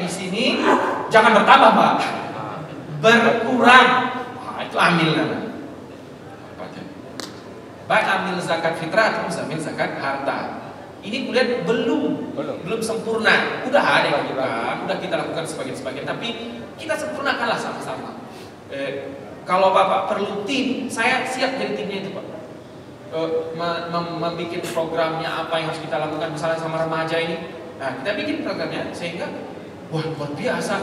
di sini jangan bertambah Pak, berkurang. Nah, itu amil namanya. Baik amil zakat fitrah atau amil zakat harta. Ini kuliah belum sempurna. Udah ada kita, udah kita lakukan sebagian-sebagian, tapi kita sempurnakanlah sama-sama. Kalau Bapak perlu tim, saya siap jadi timnya itu Pak. Membuat programnya apa yang harus kita lakukan misalnya sama remaja ini. Nah, kita bikin programnya sehingga wah luar biasa.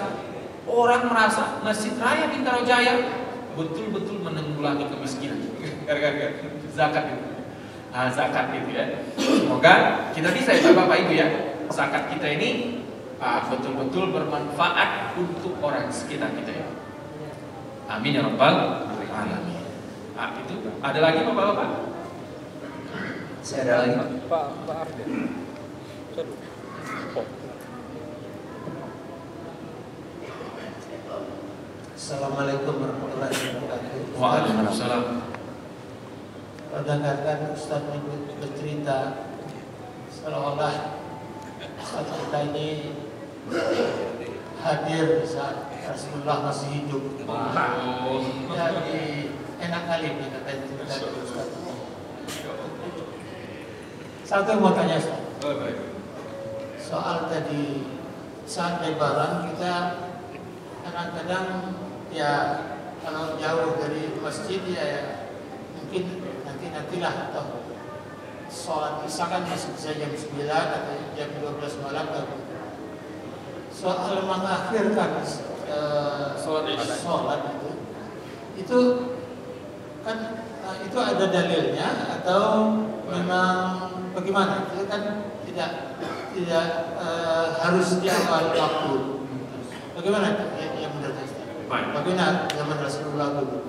Orang merasa Masjid Raya Bintaro Jaya betul-betul menanggulangi kemiskinan. Gara-gara zakat itu. Zakat itu ya. Semoga kita bisa ya Bapak Ibu ya, zakat kita ini betul-betul bermanfaat untuk orang sekitar kita ya. Amin ya rabbal alamin. Nah, itu ada lagi Bapak-bapak? Saya ada lagi. Pak Arden. Assalamualaikum warahmatullahi wabarakatuh. Waalaikumsalam. Kadang-kadang Ustaz bercerita seolah-olah Ustaz kita ini hadir saat Rasulullah masih hidup. Jadi enak kali kita cerita dari Ustaz. Satu yang mau tanya Ustaz. Soal tadi saat lebaran kita kadang-kadang ya kalau jauh dari masjid ya mungkin nantilah atau sholat isya kan masih bisa jam 9 atau jam 12 malam kan. Soal mengakhirkan sholat itu kan itu ada dalilnya atau memang bagaimana? Itu kan tidak harus di awal waktu. Bagaimana yang menurut Ustaz? Bagaimana zaman Rasulullah dulu?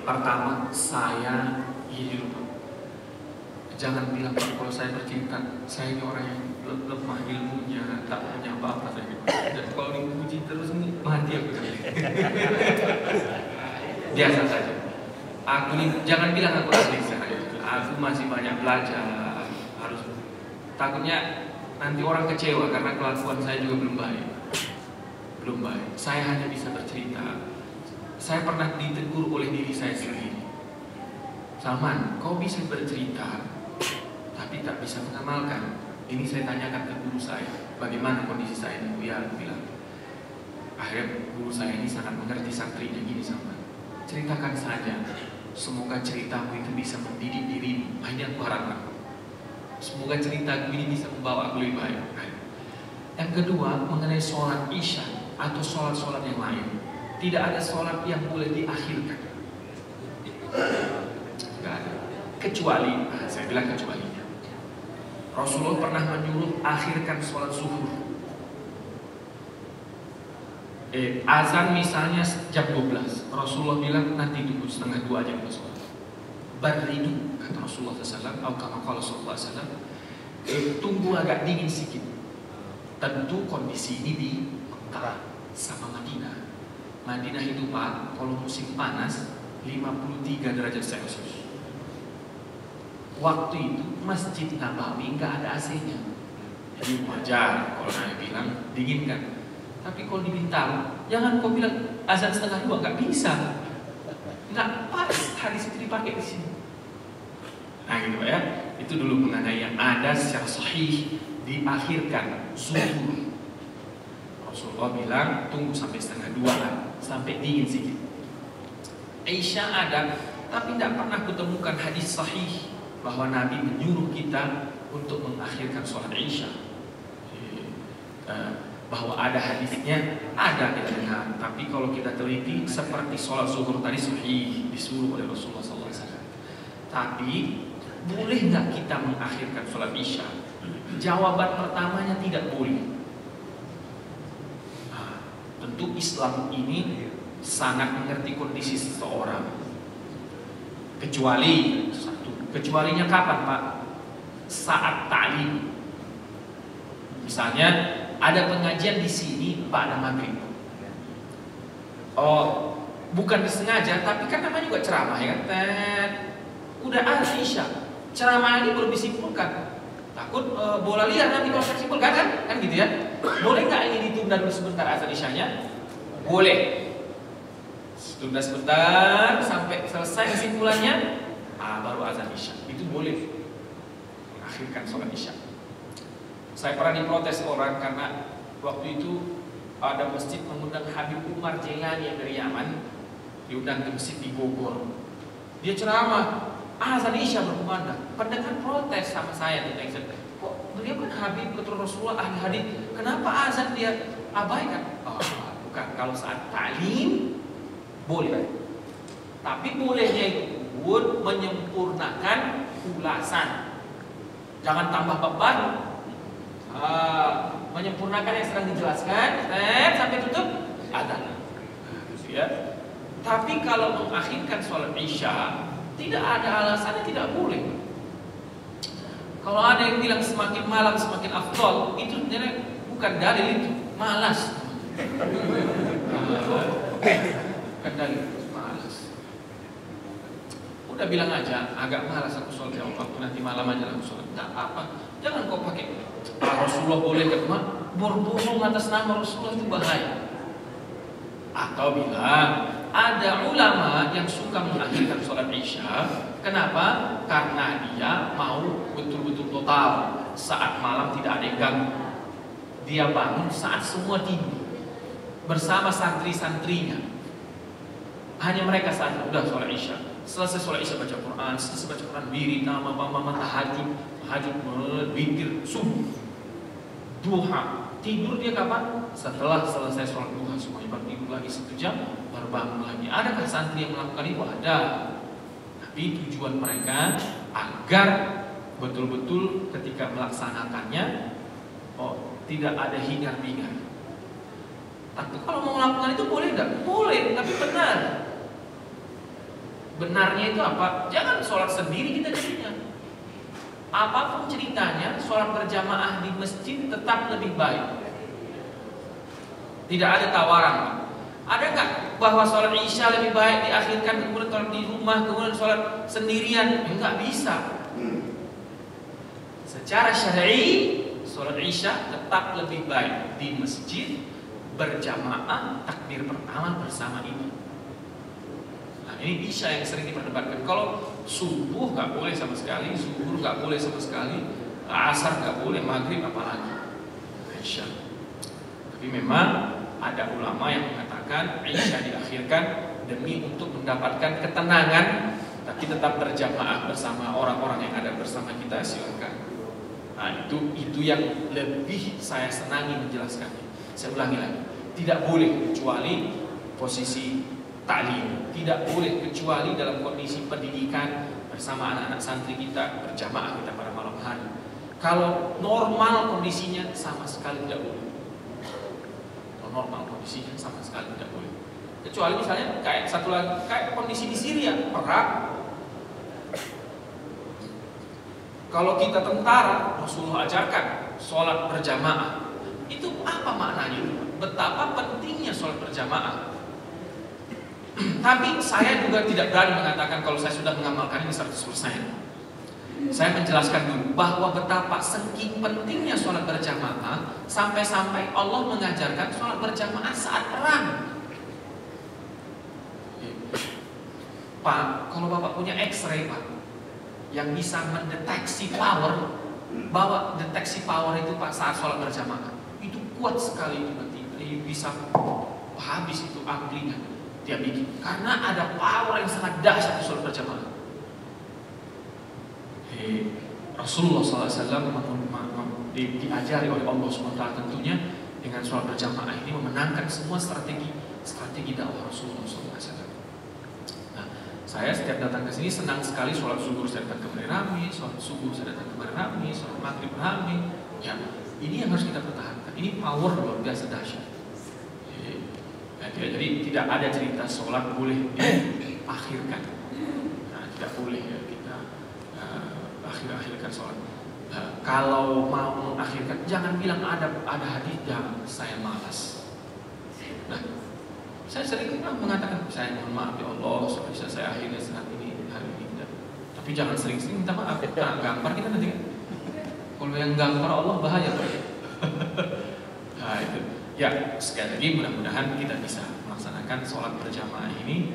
Pertama saya jangan bilang kalau saya bercerita saya ini orang yang lemah ilmunya, tak punya apa-apa saya. Dan kalau dipuji terus mati aku. Biasa saja. Aku ini jangan bilang aku ahli saya. Aku masih banyak belajar. Harus takutnya nanti orang kecewa karena kelakuan saya juga belum baik. Saya hanya bisa bercerita. Saya pernah ditegur oleh diri saya sendiri. Salman, kau bisa bercerita, tapi tak bisa mengamalkan. Ini saya tanyakan ke guru saya, bagaimana kondisi saya ini? Ya, bilang. Akhirnya guru saya ini sangat mengerti santrinya gini sama. Ceritakan saja. Semoga ceritamu itu bisa mendidik dirimu. Ini aku harapkan. Semoga ceritaku ini bisa membawa aku lebih baik. Yang kedua, mengenai sholat isya atau sholat-sholat yang lain. Tidak ada sholat yang boleh diakhirkan. Tidak ada. Kecuali, saya bilang kecualinya. Rasulullah pernah menyuruh akhirkan sholat zuhur. Azan misalnya jam 12. Rasulullah bilang nanti tunggu setengah 2 aja kita sholat. Baridu, kata Rasulullah SAW, atau kama qala sallallahu alaihi wasallam, tunggu agak dingin sedikit. Tentu kondisi ini di Mekah sama Madinah. Madinah itu Pak, kalau musim panas 53 derajat Celcius. Waktu itu Masjid Nabawi nggak ada AC-nya. Jadi wajar kalau saya bilang dingin kan. Tapi kalau di Bintaro, jangan kau bilang azan setengah 2, nggak bisa. Nggak pas hadis itu dipakai di sini. Nah gitu ya. Itu dulu mengenai yang ada secara sahih diakhirkan zuhur. Rasulullah bilang tunggu sampai setengah 2 sampai dingin sedikit. Aisyah ada, tapi tidak pernah kutemukan hadis sahih bahwa Nabi menyuruh kita untuk mengakhirkan sholat Isya. Bahwa ada hadisnya, ada kita dengar. Tapi kalau kita teliti seperti sholat zuhur tadi sahih disuruh oleh Rasulullah SAW. Tapi boleh nggak kita mengakhirkan sholat Isya? Jawaban pertamanya tidak boleh. Tentu Islam ini sangat mengerti kondisi seseorang. Kecuali satu, kecualinya kapan Pak? Saat ta'lim. Misalnya ada pengajian di sini pada maghrib. Oh, bukan disengaja, tapi kan namanya juga ceramah ya kan? Udah azan Isya, ceramah ini belum disimpulkan. Takut bola liar nanti kalau saya simpulkan kan gitu ya. Boleh nggak ini ditunda dulu sebentar azan Isyanya? Boleh. Tunda sebentar sampai selesai kesimpulannya, baru azan Isya. Itu boleh. Mengakhirkan sholat Isya. Saya pernah diprotes orang karena waktu itu ada masjid mengundang Habib Umar Jailani yang dari Yaman, diundang ke masjid di Bogor. Dia ceramah, azan Isya berkumandang. Pendengar protes sama saya tentang kok beliau kan Habib ketua Rasulullah ahli hadis, kenapa azan dia abaikan? Oh, bukan, kalau saat ta'lim boleh. Tapi bolehnya itu pun menyempurnakan ulasan. Jangan tambah bab baru. Menyempurnakan yang sedang dijelaskan, sampai tutup azan. Ya. Tapi kalau mengakhirkan sholat Isya, tidak ada alasannya tidak boleh. Kalau ada yang bilang semakin malam semakin afdol, itu sebenarnya bukan dalil, itu malas. Bukan dalil, malas. Udah bilang aja, agak malas aku sholat ya Allah, nanti malam aja aku sholat. Nggak apa-apa. Jangan kau pakai Rasulullah boleh ke rumah, berbohong atas nama Rasulullah itu bahaya. Atau bilang ada ulama yang suka mengakhirkan sholat Isya. Kenapa? Karena dia mau betul-betul total. Saat malam tidak ada yang ganggu. Dia bangun saat semua tidur bersama santri-santrinya. Hanya mereka saat udah sholat Isya. Selesai sholat Isya baca Quran, selesai baca Quran wirid, nama tahajud, witir, subuh, duha. Tidur dia kapan? Setelah selesai sholat duha semuanya baru tidur lagi 1 jam, baru bangun lagi. Adakah santri yang melakukan itu? Ada. Tapi tujuan mereka agar betul-betul ketika melaksanakannya, tidak ada hingar-bingar. Tapi kalau mau melakukan itu boleh enggak? Boleh, tapi benar. Benarnya itu apa? Jangan sholat sendiri kita jadinya. Apapun ceritanya, sholat berjamaah di masjid tetap lebih baik. Tidak ada tawaran, Pak. Ada nggak bahwa sholat Isya lebih baik diakhirkan kemudian sholat di rumah, kemudian sholat sendirian? Enggak bisa. Secara syar'i, sholat Isya tetap lebih baik di masjid berjamaah takbir pertama bersama imam. Nah, ini Isya yang sering diperdebatkan. Kalau subuh nggak boleh sama sekali, zuhur nggak boleh sama sekali, asar nggak boleh, maghrib apalagi. Isya. Tapi memang ada ulama yang mengatakan Isya diakhirkan demi untuk mendapatkan ketenangan, tapi tetap berjamaah bersama orang-orang yang ada bersama kita, silakan. Nah, itu yang lebih saya senangi menjelaskannya. Saya ulangi lagi, tidak boleh kecuali posisi ta'lim, tidak boleh kecuali dalam kondisi pendidikan bersama anak-anak santri kita, berjamaah kita pada malam hari. Kalau normal kondisinya sama sekali tidak boleh. Kalau normal kondisinya sama sekali tidak boleh. Kecuali misalnya kayak satu lagi, kayak kondisi di Syria, perang. Kalau kita tentara, Rasulullah ajarkan sholat berjamaah. Itu apa maknanya? Betapa pentingnya sholat berjamaah. Tapi saya juga tidak berani mengatakan kalau saya sudah mengamalkan ini 100%. Saya menjelaskan dulu bahwa betapa saking pentingnya sholat berjamaah sampai-sampai Allah mengajarkan sholat berjamaah saat perang. Pak, kalau Bapak punya X-ray, Pak, yang bisa mendeteksi power, bahwa deteksi power itu Pak saat sholat berjamaah itu kuat sekali, itu nanti bisa habis itu amplinya dia bikin, karena ada power yang sangat dahsyat di sholat berjamaah. Rasulullah SAW diajari oleh Allah SWT tentunya dengan sholat berjamaah ini memenangkan semua strategi dakwah Rasulullah SAW. Nah, saya setiap datang ke sini senang sekali sholat zuhur saya datang ke rame, sholat subuh saya datang ke rame, sholat maghrib rame. Ya, ini yang harus kita pertahankan. Ini power luar biasa dahsyat. Jadi tidak ada cerita sholat boleh diakhirkan. Nah, tidak boleh ya kita akhirkan sholat. Kalau mau mengakhirkan, jangan bilang ada hadis yang saya malas. Nah, saya sering mengatakan saya mohon maaf ya Allah, sholat bisa saya akhirkan saat ini hari ini. Tapi jangan sering-sering minta maaf. Nah, gampar kita nanti. Kalau yang gampar Allah bahaya. Nah, itu. Ya, sekali lagi mudah-mudahan kita bisa melaksanakan sholat berjamaah ini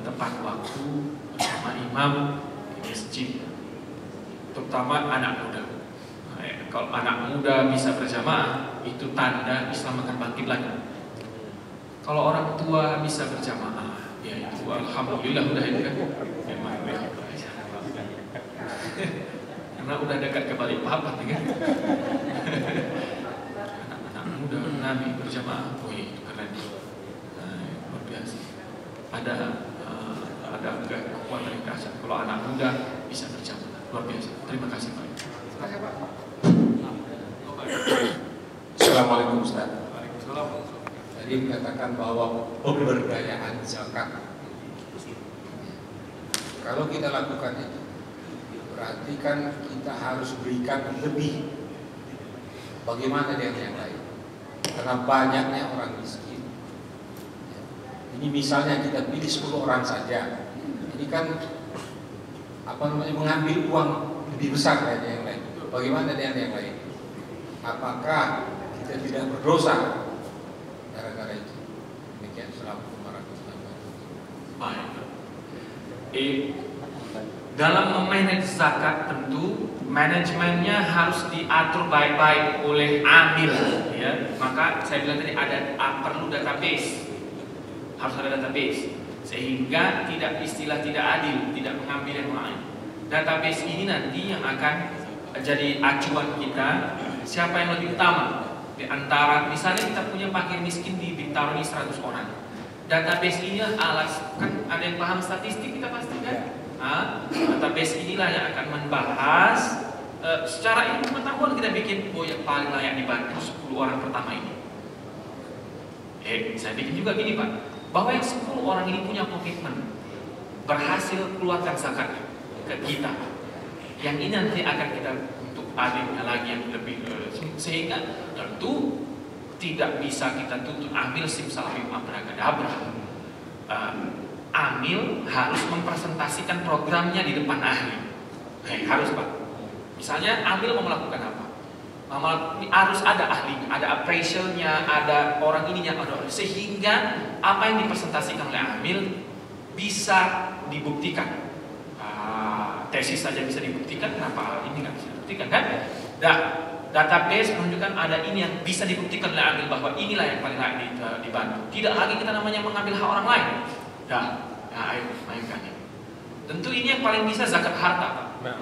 tepat waktu bersama imam di masjid, terutama anak muda. Nah, kalau anak muda bisa berjamaah, itu tanda Islam akan bangkit lagi. Kalau orang tua bisa berjamaah, ya itu alhamdulillah udah itu kan. Memang karena udah dekat ke Balikpapan kan. Muda Nabi berjamaah, itu keren, luar biasa. Ada kekuatan yang dahsyat kalau anak muda bisa berjamaah, luar biasa. Terima kasih Pak. Assalamualaikum Ustaz. Waalaikumsalam. Jadi dikatakan bahwa pemberdayaan zakat. Kalau kita lakukan itu, berarti kan kita harus berikan lebih. Bagaimana dengan yang lain? Karena banyaknya orang miskin. Ini misalnya kita pilih 10 orang saja. Ini kan mengambil uang lebih besar dari yang lain. Bagaimana dengan yang lain? Apakah kita tidak berdosa gara-gara itu? Demikian. Assalamualaikum warahmatullahi wabarakatuh. Baik. Dalam memanage zakat tentu manajemennya harus diatur baik-baik oleh amil, ya. Maka saya bilang tadi perlu database, harus ada database sehingga tidak adil, tidak mengambil yang lain. Database ini nanti yang akan jadi acuan kita siapa yang lebih utama di antara, misalnya kita punya fakir miskin di Bintaro ini 100 orang. Database ini kan ada yang paham statistik kita pasti kan? Database inilah yang akan membahas secara ilmu pengetahuan kita bikin yang paling layak dibantu 10 orang pertama ini. Saya bikin juga gini Pak, bahwa yang 10 orang ini punya komitmen berhasil keluarkan zakat ke kita. Yang ini nanti akan kita untuk adilnya lagi yang lebih sehingga tentu tidak bisa kita tuntut amil simsalabim abracadabra. Amil harus mempresentasikan programnya di depan ahli. Harus Pak. Misalnya amil mau melakukan apa? Harus ada ahlinya, ada appraisalnya, ada orang ininya, ada orang, sehingga apa yang dipresentasikan oleh amil bisa dibuktikan. Tesis saja bisa dibuktikan, kenapa ini nggak bisa dibuktikan kan? Database menunjukkan ada ini yang bisa dibuktikan oleh amil bahwa inilah yang paling layak dibantu. Tidak lagi kita namanya mengambil hak orang lain. Ayo mainkan ini. Tentu ini yang paling bisa zakat harta, Pak.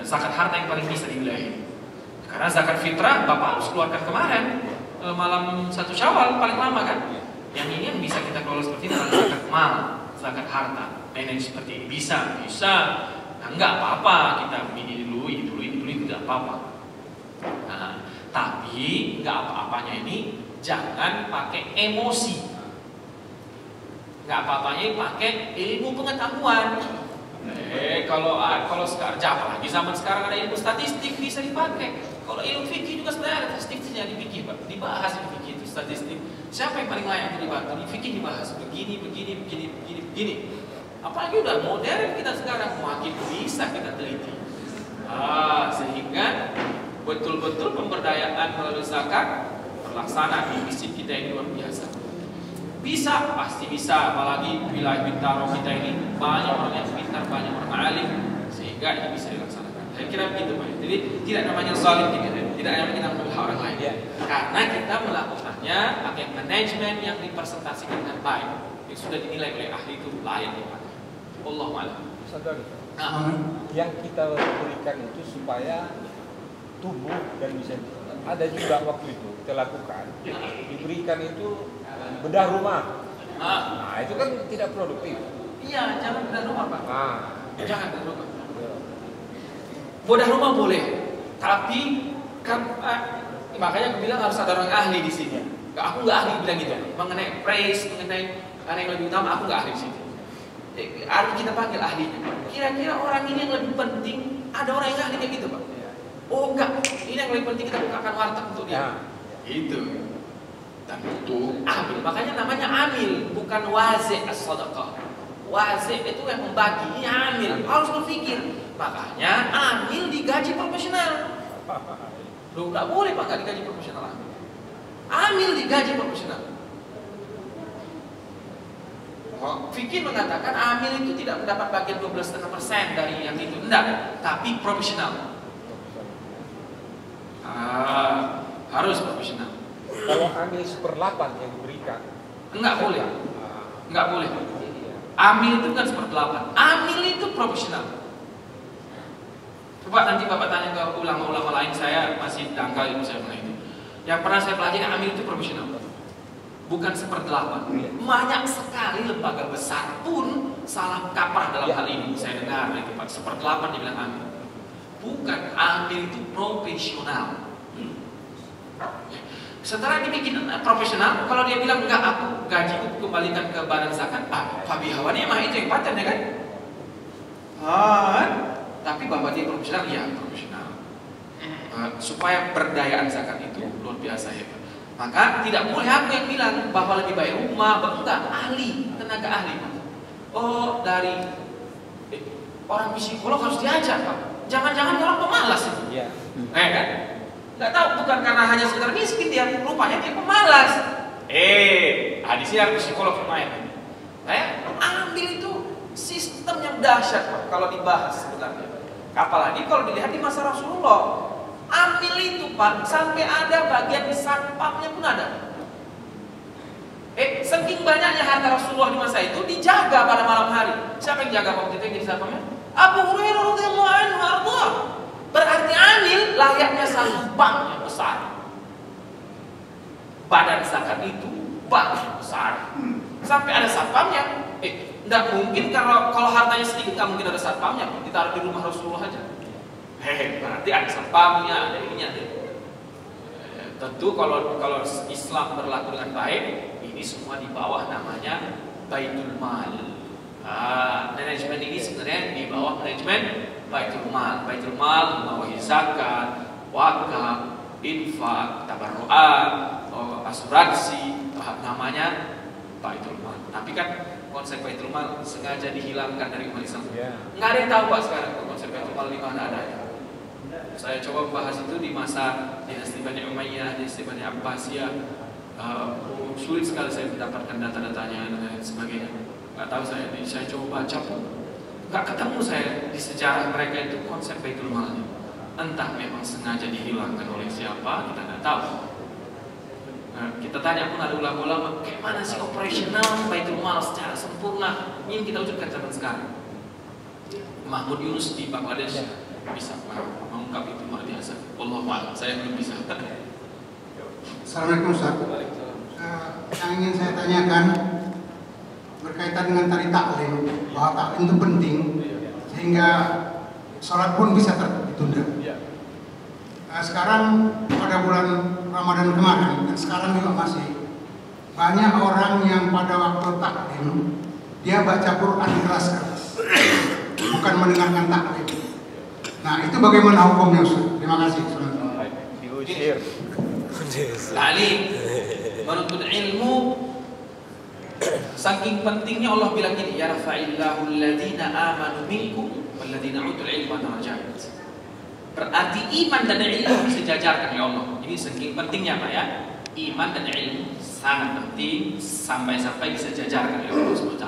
Zakat harta yang paling bisa di wilayah ini. Karena zakat fitrah Bapak harus keluarkan kemarin malam 1 Syawal paling lama kan. Yang ini yang bisa kita kelola seperti ini adalah zakat mal, zakat harta. Manage seperti ini bisa. Nah, enggak apa-apa kita ini dulu tidak apa-apa. Nah, tapi enggak apa-apanya ini jangan pakai emosi. Enggak apa-apanya pakai ilmu pengetahuan. Kalau sekarang apalagi zaman sekarang ada ilmu statistik bisa dipakai. Kalau ilmu fikih juga sebenarnya ada statistiknya di fikih, Pak. Dibahas di fikih itu statistik. Siapa yang paling layak untuk dibantu? Di fikih dibahas begini. Apalagi udah modern kita sekarang, makin bisa kita teliti. Sehingga betul-betul pemberdayaan melalui zakat terlaksana di masjid kita ini luar biasa. Bisa, pasti bisa. Apalagi wilayah Bintaro kita ini banyak orang yang pintar, banyak orang alim, sehingga ini bisa dilaksanakan. Saya kira begitu Pak. Jadi tidak namanya zalim, tidak namanya kita mengambil hak orang lain. Karena kita melakukannya pakai manajemen yang dipresentasikan dengan baik, yang sudah dinilai oleh ahli itu layak dipakai. Allahu a'lam. Yang kita berikan itu supaya tumbuh dan bisa. Ada juga waktu itu kita lakukan, diberikan itu bedah rumah. Nah itu kan tidak produktif. Iya, jangan bedah rumah Pak. Jangan bedah rumah. Bedah rumah boleh, tapi kan makanya aku bilang harus ada orang ahli di sini. Aku nggak ahli bilang gitu. Mengenai praise, mengenai yang lebih utama, aku nggak ahli di sini. Harus kita panggil ahlinya. Kira-kira orang ini yang lebih penting, ada orang yang ahli kayak gitu Pak. Oh enggak, ini yang lebih penting kita bukakan warteg untuk dia. Itu. Dan itu amil, makanya namanya amil, bukan wazi' as-sadaqah. Wazi' itu yang membagi, ini amil, harus berpikir. Makanya amil digaji profesional. Loh, nggak boleh Pak, nggak digaji profesional. Amil digaji profesional. Fikih mengatakan amil itu tidak mendapat bagian 12,5% dari yang itu, enggak, tapi profesional. Harus profesional. Kalau amil 1/8 yang diberikan, enggak boleh. Enggak boleh. Amil itu kan 1/8. Amil itu profesional. Coba nanti Bapak tanya ke ulama-ulama lain, saya masih dangkal ilmu saya mengenai itu. Yang pernah saya pelajari amil itu profesional. Bukan 1/8. Banyak sekali lembaga besar pun salah kaprah dalam hal ini. Saya dengar itu Pak, 1/8 dibilang amil. Bukan, amil itu profesional. Setelah dibikin profesional, kalau dia bilang enggak, aku gajiku kembalikan ke badan zakat, fabi hawa ni'mah, itu yang paten ya kan? Tapi bahwa dia profesional, ya profesional. Supaya berdayaan zakat itu luar biasa hebat. Maka tidak boleh aku yang bilang bahwa lebih baik rumah, enggak, ahli, tenaga ahli. Oh, dari orang psikolog harus diajar, Pak. Jangan-jangan orang pemalas itu. Iya. Kan? Nggak tahu, bukan karena hanya sekedar miskin dia, rupanya dia pemalas. Di sini ada psikolog lumayan. Ambil itu sistem yang dahsyat Pak, kalau dibahas sebenarnya. Apalagi kalau dilihat di masa Rasulullah. Ambil itu Pak, sampai ada bagian satpamnya pun ada. Saking banyaknya harta Rasulullah di masa itu dijaga pada malam hari. Siapa yang jaga waktu itu yang jadi satpamnya? Abu Hurairah radhiyallahu anhu. Berarti amil layaknya satu bank yang besar. Badan zakat itu bank yang besar. Sampai ada satpamnya. Tidak mungkin kalau hartanya sedikit, nggak mungkin ada satpamnya. Ditaruh di rumah Rasulullah aja. Berarti ada satpamnya, ada ininya. Tentu kalau Islam berlaku dengan baik, ini semua di bawah namanya Baitul Mal. Manajemen ini sebenarnya di bawah manajemen Baitul Mal. Baitul Mal membawahi zakat, wakaf, infak, tabarruat, asuransi, namanya Baitul Mal. Tapi kan konsep Baitul Mal sengaja dihilangkan dari umat Islam. Nggak ada yang tahu Pak sekarang konsep Baitul Mal di mana adanya. Saya coba membahas itu di masa dinasti Bani Umayyah, dinasti Bani Abbasiyah. Sulit sekali saya mendapatkan data-datanya dan lain sebagainya. Nggak tahu saya coba baca pun nggak ketemu saya di sejarah mereka itu konsep Baitul Mal. Entah memang sengaja dihilangkan oleh siapa, kita nggak tahu. Kita tanya pun ada ulama-ulama, kayak mana sih operasional Baitul Mal secara sempurna? Ini kita wujudkan zaman sekarang. Mahmud Yunus di Bangladesh bisa mengungkap itu luar biasa. Wallahu a'lam, saya belum bisa. Assalamualaikum Ustaz. Yang ingin saya tanyakan berkaitan dengan tadi taklim, bahwa taklim itu penting sehingga sholat pun bisa ditunda. Sekarang pada bulan Ramadan kemarin dan sekarang juga masih banyak orang yang pada waktu taklim dia baca Quran keras-keras, bukan mendengarkan taklim. Nah itu bagaimana hukumnya Ustaz? Terima kasih. Diusir. Taklim, menuntut ilmu. Saking pentingnya Allah bilang gini, yarfa'illahu alladhina amanu minkum walladhina utul ilma darajat. Berarti iman dan ilmu disejajarkan oleh Allah. Ini saking pentingnya Pak ya. Iman dan ilmu sangat penting sampai-sampai disejajarkan oleh Allah SWT.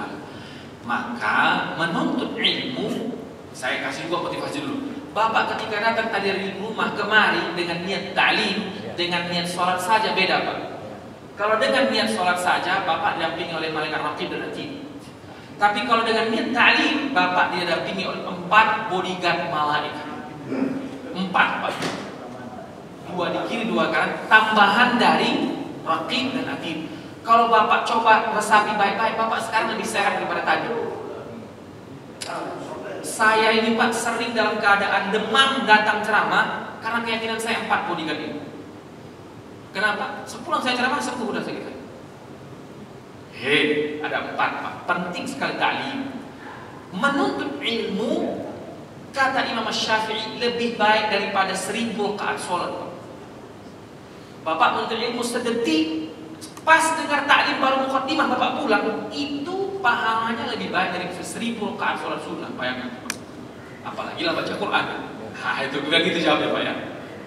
Maka menuntut ilmu, saya kasih dua motivasi dulu. Bapak ketika datang tadi dari rumah kemari dengan niat ta'lim, dengan niat sholat saja beda Pak. Kalau dengan niat sholat saja, Bapak didampingi oleh malaikat raqib dan atid. Tapi kalau dengan niat ta'lim, Bapak didampingi oleh 4 bodyguard malaikat. 4 Pak. 2 di kiri, 2 kanan, tambahan dari raqib dan atid. Kalau Bapak coba resapi baik-baik, Bapak sekarang lebih sehat daripada tadi. Saya ini Pak sering dalam keadaan demam datang ceramah karena keyakinan saya 4 bodyguard ini. Kenapa? Sepulang saya ceramah sembuh udah sakit. Ada 4 Pak. Penting sekali ta'lim. Menuntut ilmu, kata Imam Syafi'i, lebih baik daripada 1000 rakaat sholat. Bapak menuntut ilmu sedetik, pas dengar ta'lim baru muqaddimah Bapak pulang, itu pahalanya lebih baik dari 1000 rakaat sholat sunnah. Bayangkan. Apalagi lah baca Quran. Itu bilang gitu jawabnya Pak ya.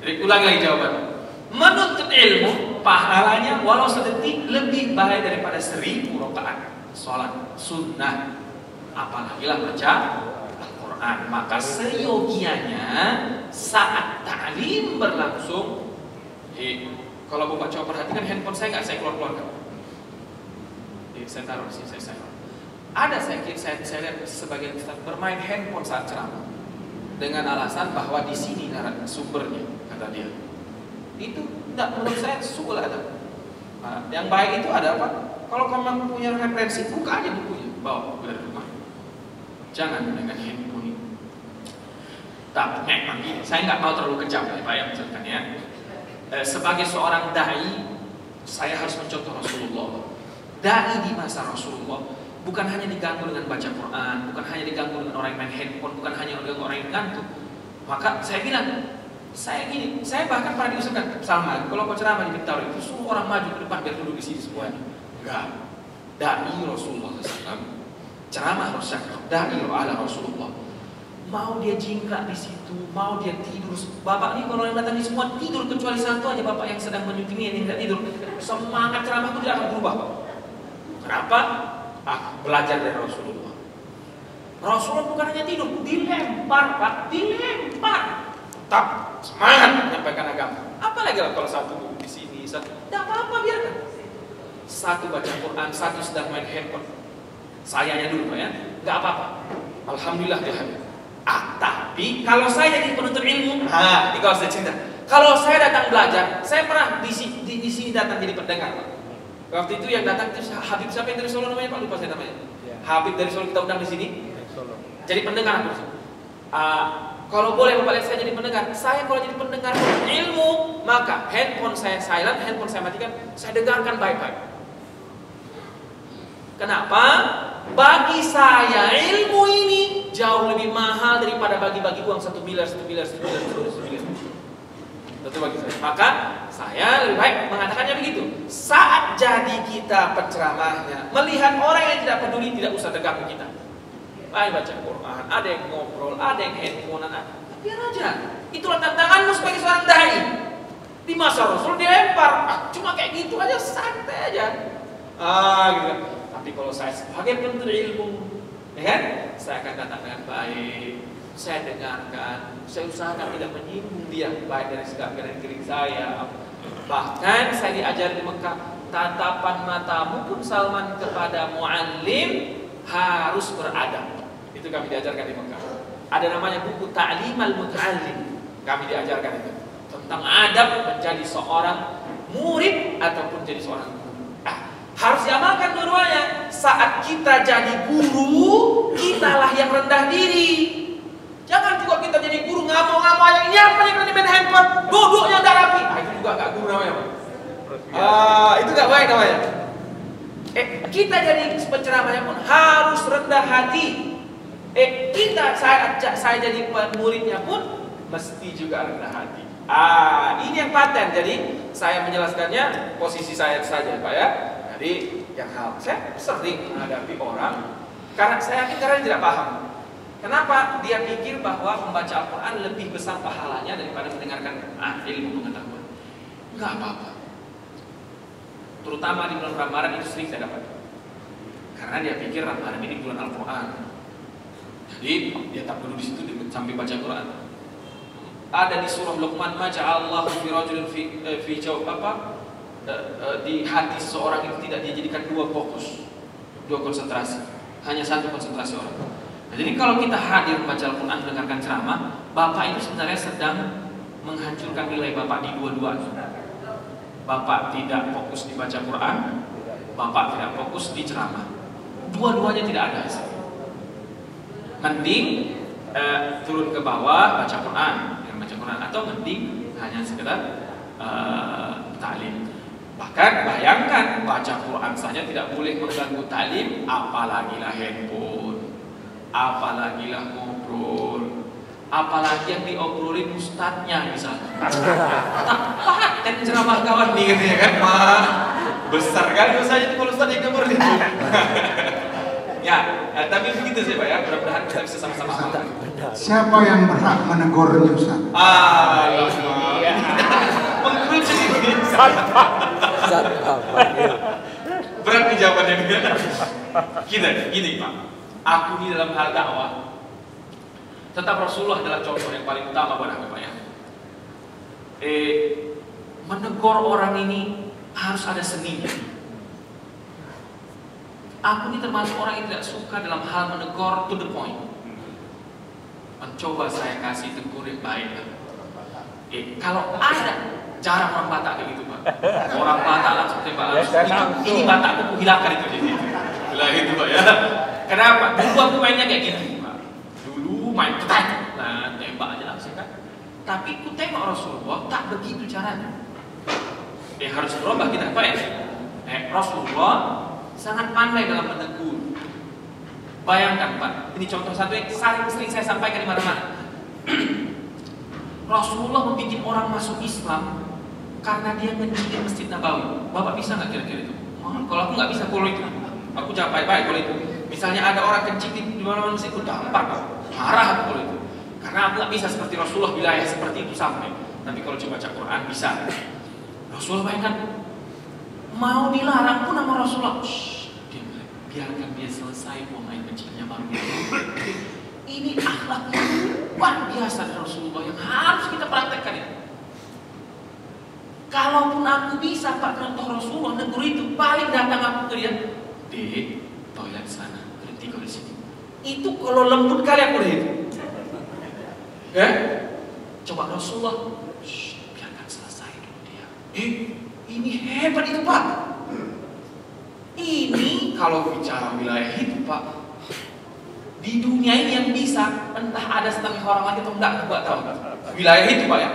Jadi ulang lagi jawabannya. Menuntut ilmu pahalanya walau sedetik lebih baik daripada 1000 rakaat sholat sunnah. Apalagi lah baca Al-Quran. Maka seyogianya saat ta'lim berlangsung, kalau Bapak coba perhatikan handphone saya nggak saya keluarkan. Saya taruh di sini, saya ada saya lihat sebagian ustaz bermain handphone saat ceramah dengan alasan bahwa di sini sumbernya kata dia. Itu tidak, menurut saya suul ada. Yang baik itu ada apa? Kalau kamu punya referensi, buka aja bukunya, bawa dari rumah. Jangan dengan handphone itu. Tapi memang ini, saya nggak mau terlalu kejam ya Pak ya misalkan ya. Sebagai seorang dai saya harus mencontoh Rasulullah. Dai di masa Rasulullah bukan hanya diganggu dengan baca Quran, bukan hanya diganggu dengan orang yang main handphone, bukan hanya dengan orang yang gantung. Maka saya bilang, saya bahkan pernah diusulkan, Salman, kalau kau ceramah di Bintaro itu suruh orang maju ke depan biar duduk di sini semuanya. Enggak. Dai Rasulullah SAW, ceramah Rasulullah, dai ala Rasulullah. Mau dia jingkrak di situ, mau dia tidur. Bapak ini kalau yang datang ini semua tidur kecuali satu aja, bapak yang sedang menyutingi yang tidak tidur. Semangat ceramah itu tidak akan berubah. Kenapa? Belajar dari Rasulullah. Rasulullah bukan hanya tidur, dilempar, Pak, dilempar. Tetap semangat menyampaikan agama. Apalagi kalau satu di sini, satu, tidak apa-apa, biarkan. Satu baca Quran, satu sedang main handphone. Sayanya dulu, Pak, ya, nggak apa-apa. Alhamdulillah dia hadir. Tapi kalau saya jadi penuntut ilmu, ini kalau saya cerita. Kalau saya datang belajar, saya pernah di sini datang jadi pendengar, Pak. Waktu itu yang datang itu Habib siapa yang dari Solo namanya, Pak? Lupa saya namanya. Ya. Habib dari Solo kita undang di sini. Jadi pendengar aku. Kalau boleh Bapak lihat saya jadi pendengar. Saya kalau jadi pendengar ilmu, maka handphone saya silent, handphone saya matikan, saya dengarkan baik-baik. Kenapa? Bagi saya ilmu ini jauh lebih mahal daripada bagi-bagi uang 1 miliar. Tentu bagi saya. Maka saya lebih baik mengatakannya begitu. Saat jadi kita penceramahnya, melihat orang yang tidak peduli, tidak usah tegak kita. Baik baca Quran, ada yang ngobrol, ada yang handphone, biar aja. Itulah tantanganmu sebagai seorang dai. Di masa Rasul dilempar, cuma kayak gitu aja, santai aja. Gitu. Tapi kalau saya sebagai penuntut ilmu, ya kan? Saya akan datang dengan baik, saya dengarkan, saya usahakan tidak menyinggung dia, baik dari segala kering saya. Bahkan saya diajar di Mekah, tatapan matamu pun Salman kepada muallim harus beradab. Itu kami diajarkan di Mekah. Ada namanya buku Ta'lim al-Muta'allim. Kami diajarkan itu tentang adab menjadi seorang murid ataupun jadi seorang guru. Harus diamalkan dua-duanya. Saat kita jadi guru, kitalah yang rendah diri. Jangan juga kita jadi guru ngamuk-ngamuk aja. Ini apa yang main handphone? Duduknya tidak rapi. Itu juga nggak guru namanya, Pak. Itu nggak baik namanya. Kita jadi penceramahnya pun harus rendah hati. Saya jadi muridnya pun mesti juga rendah hati. Ini yang paten. Jadi saya menjelaskannya posisi saya saja, Pak, ya. Jadi yang saya sering menghadapi orang karena saya yakin karena tidak paham. Kenapa? Dia pikir bahwa membaca Al-Quran lebih besar pahalanya daripada mendengarkan ilmu pengetahuan. Enggak apa-apa. Terutama di bulan Ramadan itu sering saya dapat. Karena dia pikir Ramadan ini bulan Al-Quran. Jadi dia tak dulu di situ sampai baca Quran. Ada di surah Luqman, maja'allahu fi rajulin fi di hati seorang itu tidak dijadikan dua fokus, dua konsentrasi, hanya satu konsentrasi orang. Nah, jadi kalau kita hadir membaca Al-Quran, mendengarkan ceramah, Bapak itu sebenarnya sedang menghancurkan nilai Bapak di dua-duanya. Bapak tidak fokus dibaca Quran, Bapak tidak fokus di ceramah. Dua-duanya tidak ada hasil. Mending turun ke bawah baca Quran, atau mending hanya sekedar ta'lim. Bahkan bayangkan baca Quran saja tidak boleh mengganggu ta'lim, apalagi lah handphone, apalagi lah ngobrol, apalagi yang diobrolin ustadznya misalnya. Dan ceramah kawan nih katanya kan, besar kan dosanya itu kalau ustadz yang ngobrolin. Ya, tapi begitu sih Pak ya, mudah-mudahan kita bisa sama-sama paham. Siapa yang berhak menegurnya Ustaz? Mengkerucut ini. Berat nih jawabannya nih. Gini Pak, aku di dalam hal dakwah tetap Rasulullah adalah contoh yang paling utama buat aku Pak ya. Menegur orang ini harus ada seninya. Aku ini termasuk orang yang tidak suka dalam hal menegur to the point. Mencoba saya kasih tegur yang baik. Kalau ada jarang orang Batak kayak gitu Pak. Orang Batak langsung tembak langsung. Ini Batak aku hilangkan itu di sini. Lah itu Pak ya. Kenapa? Dulu aku mainnya kayak gitu Pak. Dulu main petak, nah tembak aja langsung kan. Tapi aku tengok Rasulullah tak begitu caranya. Yang harus berubah kita apa ya? Rasulullah sangat pandai dalam menegur. Bayangkan Pak, ini contoh satu yang sering saya sampaikan di mana-mana. Rasulullah membuat orang masuk Islam karena dia ngecilin Masjid Nabawi. Bapak bisa nggak kira-kira itu? Kalau aku nggak bisa kalau itu, aku capai baik kalau itu. Misalnya ada orang kencing di mana-mana masjid, aku tampar, marah aku kalau itu. Karena aku nggak bisa seperti Rasulullah wilayah seperti itu sampai. Tapi kalau coba baca Quran bisa. Rasulullah bayangkan mau dilarang pun sama Rasulullah. Biarkan dia selesai buang air kecilnya baru. Ini akhlak yang luar biasa dari Rasulullah yang harus kita praktekkan ini. Kalaupun aku bisa Pak contoh Rasulullah negur itu, paling datang aku ke dia, di toilet sana, berhenti kau di sini. Itu kalau lembut kali aku deh itu. Coba Rasulullah, biarkan selesai dulu dia. Ini hebat itu Pak. Ini kalau bicara wilayah itu Pak, di dunia ini yang bisa, entah ada setengah orang lagi atau enggak, aku gak tahu. Wilayah itu Pak ya.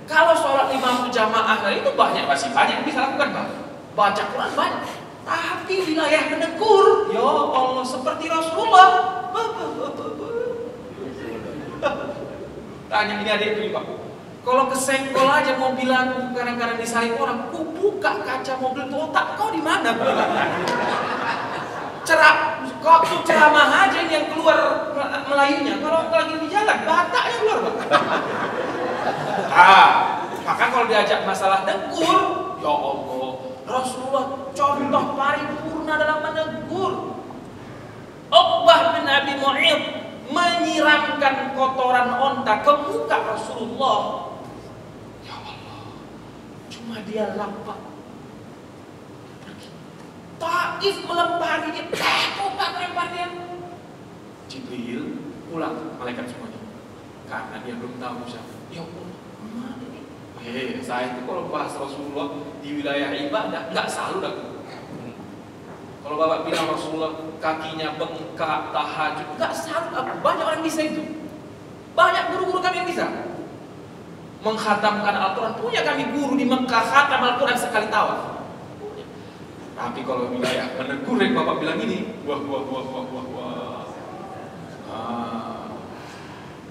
Kalau sholat 50 jamaah itu masih banyak yang bisa lakukan Pak. Baca Quran banyak. Tapi wilayah menegur, ya Allah seperti Rasulullah. Tanya ini adik ini Pak. Kalau kesenggol aja mobil aku kadang-kadang disalip orang, aku buka kaca mobil tuh, otak kau di mana? Waktu ceramah aja yang keluar Melayunya. Kalau lagi di jalan, bataknya keluar Pak. Maka kalau diajak masalah negur, ya Allah, Rasulullah contoh paripurna dalam menegur. Uqbah bin Abi Mu'ayth menyiramkan kotoran onta ke muka Rasulullah. Ya Allah, cuma dia lapak. Taif melempari dia, melempar dia. Jibril pulang, malaikat semuanya. Karena dia belum tahu siapa. Ya Allah, mana ini? Saya itu kalau bahas Rasulullah di wilayah ibadah nggak selalu dah. Kalau Bapak bilang Rasulullah kakinya bengkak, tahajud, nggak selalu. Banyak orang bisa itu. Banyak guru-guru kami yang bisa menghatamkan Al-Quran. Punya kami guru di Mekah khatam Al-Quran sekali tawaf. Tapi kalau wilayah menegur yang Bapak bilang ini, wah.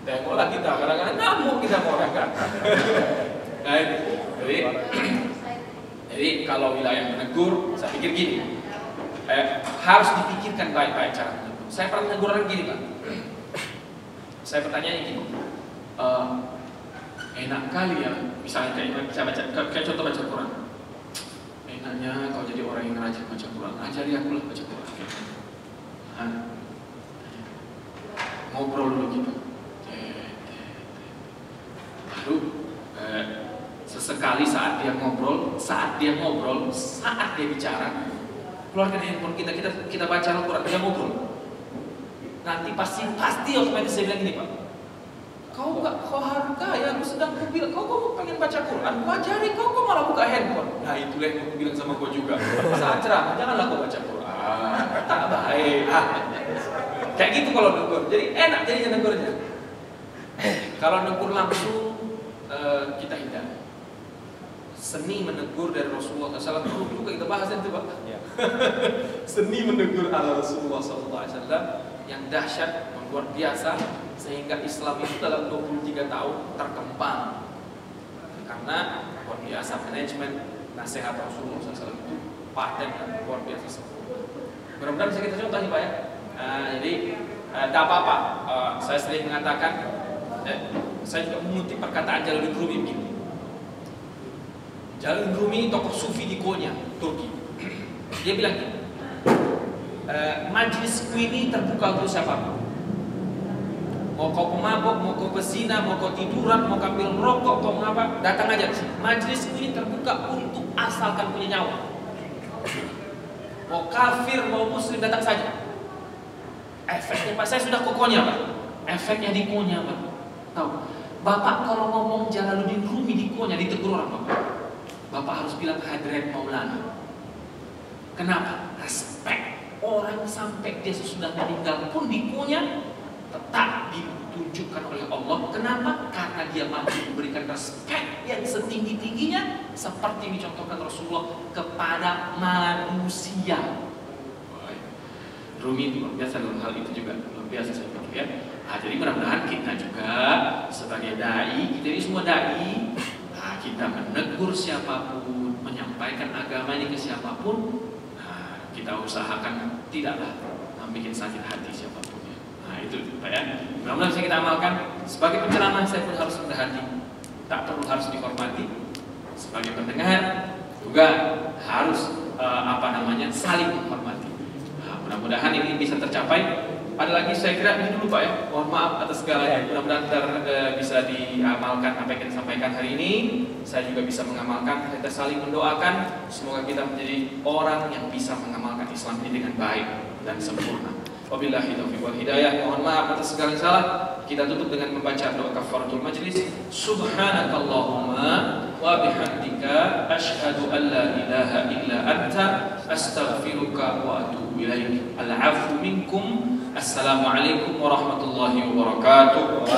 Tengoklah kita, kadang-kadang ngamuk kita mau orang kan. Jadi kalau wilayah menegur, saya pikir gini, harus dipikirkan baik-baik cara menegur. Saya pernah menegur orang gini Pak. Saya pertanyaannya gini, enak kali ya, misalnya kayak contoh baca Quran. Enaknya kau jadi orang yang rajin baca Quran, ajari aku lah baca Quran. Ngobrol dulu gitu. Lalu sesekali saat dia ngobrol, saat dia bicara, keluarkan handphone kita baca Al-Quran, dia ngobrol. Nanti pasti otomatis saya bilang gini Pak, kau hargai, aku sedang bilang, kau pengen baca Quran, aku ajari, kau malah buka handphone. Nah itulah yang aku bilang sama kau juga. Saat ceramah janganlah kau baca Quran, tak baik. Kayak gitu kalau negur, jadi enak jadinya negurnya. Kalau negur langsung kita hindari. Seni menegur dari Rasulullah SAW dulu juga kita bahas itu Pak. Seni menegur ala Rasulullah SAW yang dahsyat, luar biasa, sehingga Islam itu dalam 23 tahun terkembang karena luar biasa manajemen nasihat Rasulullah SAW itu paten dan luar biasa sempurna. Mudah-mudahan bisa kita contoh nih Pak ya. Jadi tak apa-apa, saya sering mengatakan, saya juga mengutip perkataan Jalaluddin Rumi begini. Jalaluddin Rumi tokoh sufi di Konya, Turki. Dia bilang gini, majlisku ini terbuka untuk siapapun. Mau kau pemabok, mau kau pesina, mau kau tiduran, mau kau ambil rokok, kau mau apa, datang aja. Majlisku ini terbuka untuk asalkan punya nyawa. Mau kafir, mau muslim, datang saja. Efeknya Pak, saya sudah kokonya Pak. Efeknya di Konya Pak. Tahu, Bapak kalau ngomong Jalaluddin Rumi di Konya ditegur orang Bapak harus bilang Hadrat Maulana. Kenapa? Respect. Orang sampai dia sudah meninggal pun di Konya tetap ditunjukkan oleh Allah. Kenapa? Karena dia mampu memberikan respect perhatian setinggi-tingginya seperti dicontohkan Rasulullah kepada manusia. Rumi luar biasa dalam hal itu juga, luar biasa saya pikir ya. Nah, jadi mudah-mudahan kita juga sebagai dai, kita ini semua dai, nah, kita menegur siapapun, menyampaikan agama ini ke siapapun, nah, kita usahakan tidaklah bikin sakit hati siapapun ya. Nah itu Pak ya. Mudah-mudahan bisa kita amalkan. Sebagai penceramah saya pun harus rendah hati, tak perlu harus dihormati. Sebagai pendengar juga harus saling menghormati. Nah, mudah-mudahan ini bisa tercapai. Ada lagi saya kira ini dulu Pak ya. Mohon maaf atas segalanya. Mudah-mudahan bisa diamalkan apa yang kita sampaikan hari ini. Saya juga bisa mengamalkan. Kita saling mendoakan. Semoga kita menjadi orang yang bisa mengamalkan Islam ini dengan baik dan sempurna. Wabillahi taufiq wal hidayah. Mohon maaf atas segala salah. Kita tutup dengan membaca doa kafaratul majlis. Subhanakallahumma wa bihamdika asyhadu an la ilaha illa anta astaghfiruka wa atubu ilaik. Al-'afwu minkum. Assalamualaikum warahmatullahi wabarakatuh.